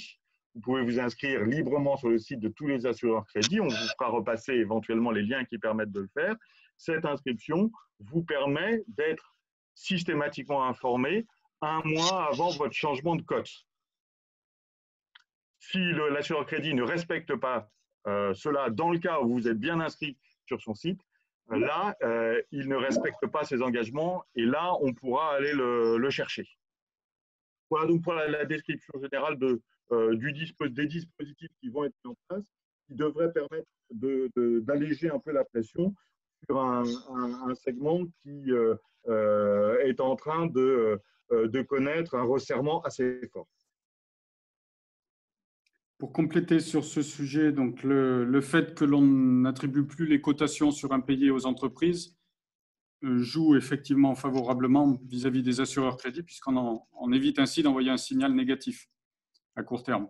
Vous pouvez vous inscrire librement sur le site de tous les assureurs crédit. On vous fera repasser éventuellement les liens qui permettent de le faire. Cette inscription vous permet d'être systématiquement informé un mois avant votre changement de cote. Si l'assureur crédit ne respecte pas cela, dans le cas où vous êtes bien inscrit sur son site, là, il ne respecte pas ses engagements et là, on pourra aller le chercher. Voilà donc pour la description générale des dispositifs qui vont être mis en place, qui devraient permettre d'alléger un peu la pression sur un segment qui est en train de connaître un resserrement assez fort. Pour compléter sur ce sujet, donc le fait que l'on n'attribue plus les cotations sur impayés aux entreprises joue effectivement favorablement vis-à-vis des assureurs crédit, puisqu'on évite ainsi d'envoyer un signal négatif à court terme.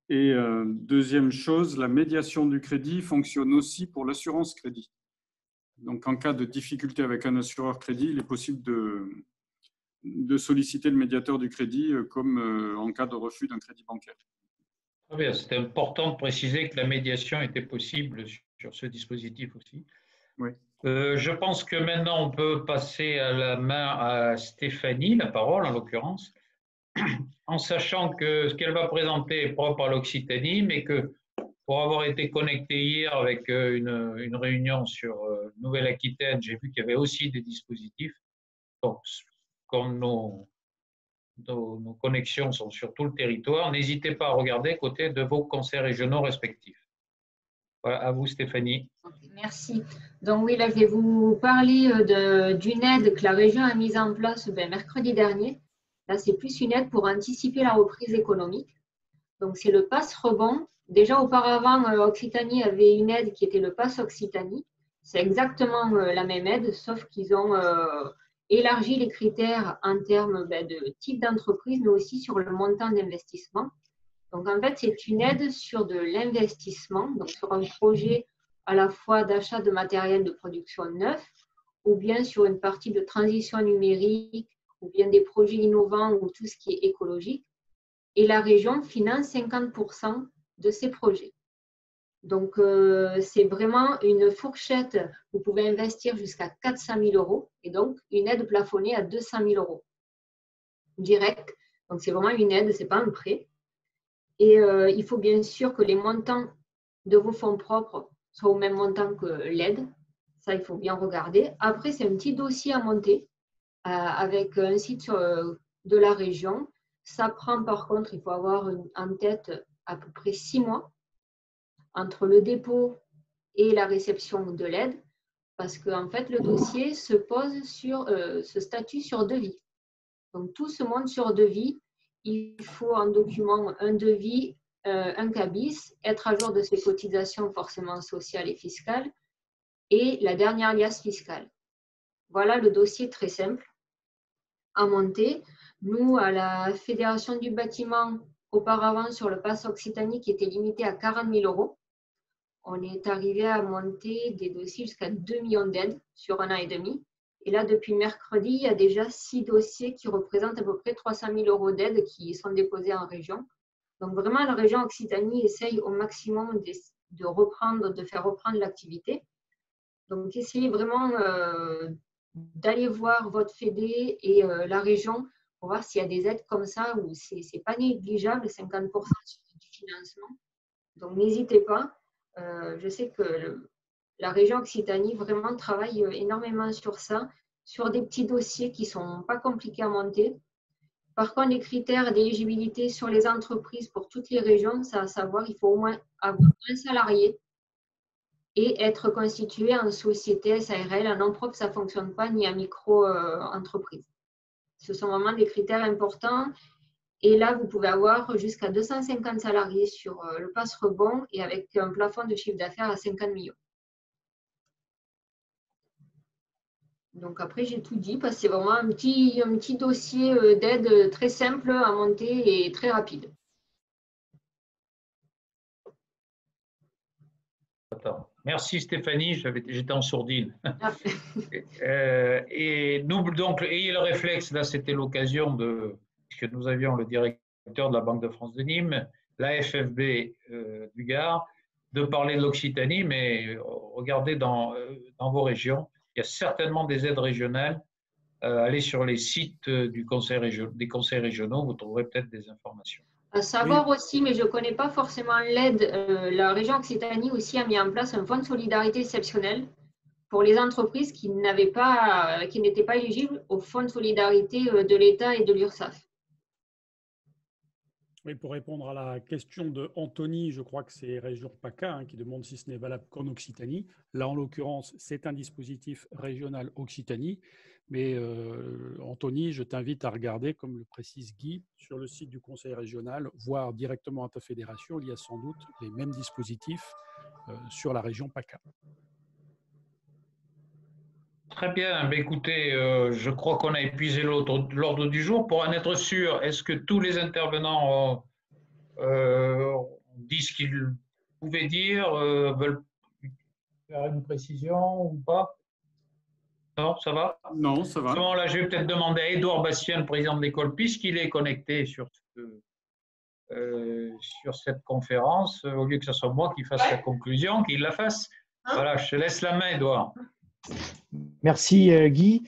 Et deuxième chose, la médiation du crédit fonctionne aussi pour l'assurance crédit. Donc, en cas de difficulté avec un assureur crédit, il est possible de solliciter le médiateur du crédit comme en cas de refus d'un crédit bancaire. Très bien, c'était important de préciser que la médiation était possible sur ce dispositif aussi. Oui. Je pense que maintenant, on peut passer la main à Stéphanie, la parole en l'occurrence, en sachant que ce qu'elle va présenter est propre à l'Occitanie, mais que pour avoir été connecté hier avec une réunion sur Nouvelle-Aquitaine, j'ai vu qu'il y avait aussi des dispositifs. Donc, comme nos connexions sont sur tout le territoire, n'hésitez pas à regarder côté de vos conseils régionaux respectifs. Voilà, à vous Stéphanie. Merci. Donc oui, là je vais vous parler d'une aide que la région a mise en place mercredi dernier. Là c'est plus une aide pour anticiper la reprise économique. Donc c'est le pass rebond. Déjà auparavant, Occitanie avait une aide qui était le pass Occitanie. C'est exactement la même aide, sauf qu'ils ont élargi les critères en termes de type d'entreprise, mais aussi sur le montant d'investissement. Donc, en fait, c'est une aide sur de l'investissement, donc sur un projet à la fois d'achat de matériel de production neuf, ou bien sur une partie de transition numérique, ou bien des projets innovants ou tout ce qui est écologique. Et la région finance 50% de ces projets. Donc, c'est vraiment une fourchette. Vous pouvez investir jusqu'à 400 000 euros et donc une aide plafonnée à 200 000 euros direct. Donc, c'est vraiment une aide, ce n'est pas un prêt. Et il faut bien sûr que les montants de vos fonds propres soient au même montant que l'aide. Ça, il faut bien regarder. Après, c'est un petit dossier à monter avec un site de la région. Ça prend, par contre, il faut avoir en tête à peu près 6 mois entre le dépôt et la réception de l'aide, parce qu'en fait, le dossier se pose sur ce statut sur devis. Donc, tout se monte sur devis. Il faut un document, un devis, un cabis, être à jour de ses cotisations forcément sociales et fiscales et la dernière liasse fiscale. Voilà le dossier très simple à monter. Nous, à la Fédération du bâtiment, auparavant sur le pass Occitanie qui était limité à 40 000 euros, on est arrivé à monter des dossiers jusqu'à 2 millions d'aides sur 1 an et demi. Et là, depuis mercredi, il y a déjà 6 dossiers qui représentent à peu près 300 000 € d'aide qui sont déposés en région. Donc vraiment, la région Occitanie essaye au maximum de faire reprendre l'activité. Donc essayez vraiment d'aller voir votre FEDE et la région pour voir s'il y a des aides comme ça où ce n'est pas négligeable, 50% du financement. Donc n'hésitez pas. Je sais que la région Occitanie vraiment travaille énormément sur ça, sur des petits dossiers qui ne sont pas compliqués à monter. Par contre, les critères d'éligibilité sur les entreprises pour toutes les régions, c'est à savoir il faut au moins avoir un salarié et être constitué en société SARL. En nom propre, ça ne fonctionne pas, ni en micro-entreprise. Ce sont vraiment des critères importants. Et là, vous pouvez avoir jusqu'à 250 salariés sur le passe rebond et avec un plafond de chiffre d'affaires à 50 millions. Donc après, j'ai tout dit parce que c'est vraiment un petit dossier d'aide très simple à monter et très rapide. Attends. Merci Stéphanie, j'étais en sourdine. Et nous, donc, ayez le réflexe, là c'était l'occasion puisque nous avions le directeur de la Banque de France de Nîmes, la FFB du Gard, de parler de l'Occitanie, mais regardez dans vos régions, il y a certainement des aides régionales. Allez sur les sites des conseils régionaux, vous trouverez peut-être des informations. À savoir aussi, mais je ne connais pas forcément l'aide, la région Occitanie aussi a mis en place un fonds de solidarité exceptionnel pour les entreprises qui n'étaient pas éligibles au fonds de solidarité de l'État et de l'URSSAF. Oui, pour répondre à la question de Anthony, je crois que c'est région PACA qui demande si ce n'est valable qu'en Occitanie. Là, en l'occurrence, c'est un dispositif régional Occitanie. Mais Anthony, je t'invite à regarder, comme le précise Guy, sur le site du conseil régional, voire directement à ta fédération, il y a sans doute les mêmes dispositifs sur la région PACA. Très bien. Mais écoutez, je crois qu'on a épuisé l'ordre du jour. Pour en être sûr, est-ce que tous les intervenants disent ce qu'ils pouvaient dire, veulent faire une précision ou pas? Non, ça va? Non, ça va. Là, je vais peut-être demander à Édouard Bastien, le président de l'école, puisqu'il est connecté sur cette conférence, au lieu que ce soit moi qui fasse la conclusion, qu'il la fasse. Voilà, je te laisse la main, Édouard. Merci Guy.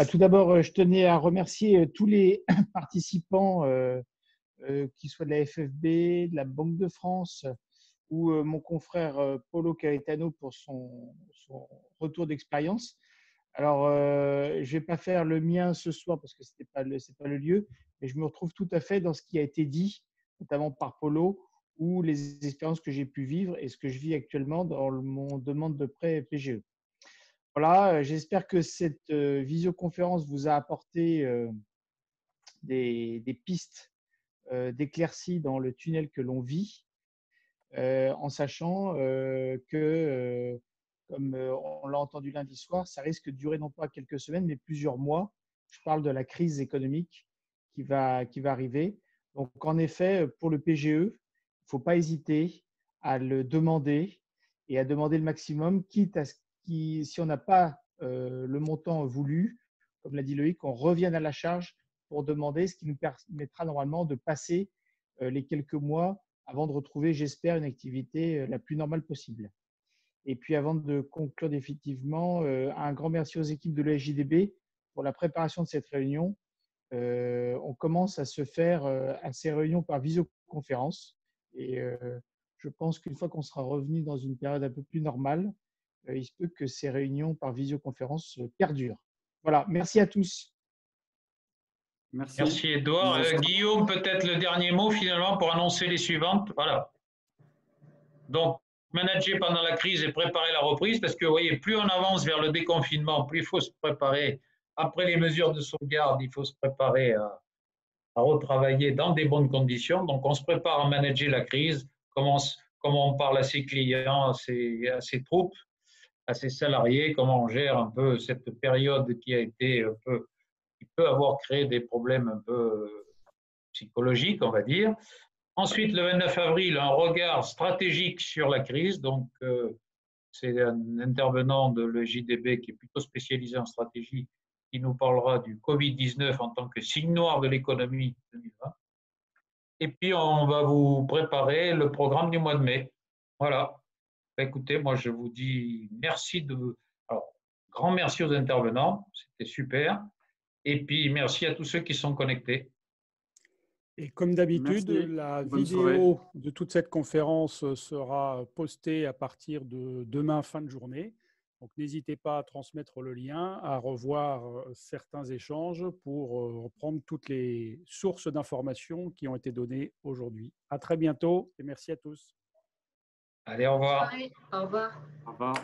Tout d'abord, je tenais à remercier tous les participants, qu'ils soient de la FFB, de la Banque de France ou mon confrère Paulo Caetano pour son retour d'expérience. Alors, je ne vais pas faire le mien ce soir parce que ce n'est pas le lieu, mais je me retrouve tout à fait dans ce qui a été dit, notamment par Paulo, ou les expériences que j'ai pu vivre et ce que je vis actuellement dans mon demande de prêt PGE. Voilà, j'espère que cette visioconférence vous a apporté des pistes d'éclaircie dans le tunnel que l'on vit, en sachant que, comme on l'a entendu lundi soir, ça risque de durer non pas quelques semaines, mais plusieurs mois. Je parle de la crise économique qui va arriver. Donc, en effet, pour le PGE, il ne faut pas hésiter à le demander et à demander le maximum, quitte à ce si on n'a pas le montant voulu, comme l'a dit Loïc, on revienne à la charge pour demander, ce qui nous permettra normalement de passer les quelques mois avant de retrouver, j'espère, une activité la plus normale possible. Et puis, avant de conclure définitivement, un grand merci aux équipes de l'ESJDB pour la préparation de cette réunion. On commence à se faire à ces réunions par visioconférence. Et je pense qu'une fois qu'on sera revenu dans une période un peu plus normale, il se peut que ces réunions par visioconférence perdurent. Voilà, merci à tous. Merci Edouard. Guillaume, peut-être le dernier mot finalement pour annoncer les suivantes. Voilà. Donc, manager pendant la crise et préparer la reprise, parce que vous voyez, plus on avance vers le déconfinement, plus il faut se préparer. Après les mesures de sauvegarde, il faut se préparer à retravailler dans des bonnes conditions. Donc, on se prépare à manager la crise, comment on parle à ses clients, à ses troupes, à ses salariés, comment on gère un peu cette période qui a été un peu, qui peut avoir créé des problèmes un peu psychologiques, on va dire. Ensuite, le 29 avril, un regard stratégique sur la crise. Donc, c'est un intervenant de l'EJDB qui est plutôt spécialisé en stratégie qui nous parlera du Covid-19 en tant que signe noir de l'économie 2020. Et puis, on va vous préparer le programme du mois de mai. Voilà. Écoutez, moi, je vous dis merci alors, grand merci aux intervenants, c'était super. Et puis, merci à tous ceux qui sont connectés. Et comme d'habitude, Merci. la Bonne vidéo de toute cette conférence sera postée à partir de demain fin de journée. Donc, n'hésitez pas à transmettre le lien, à revoir certains échanges pour reprendre toutes les sources d'informations qui ont été données aujourd'hui. À très bientôt et merci à tous. Allez, au revoir. Au revoir. Au revoir.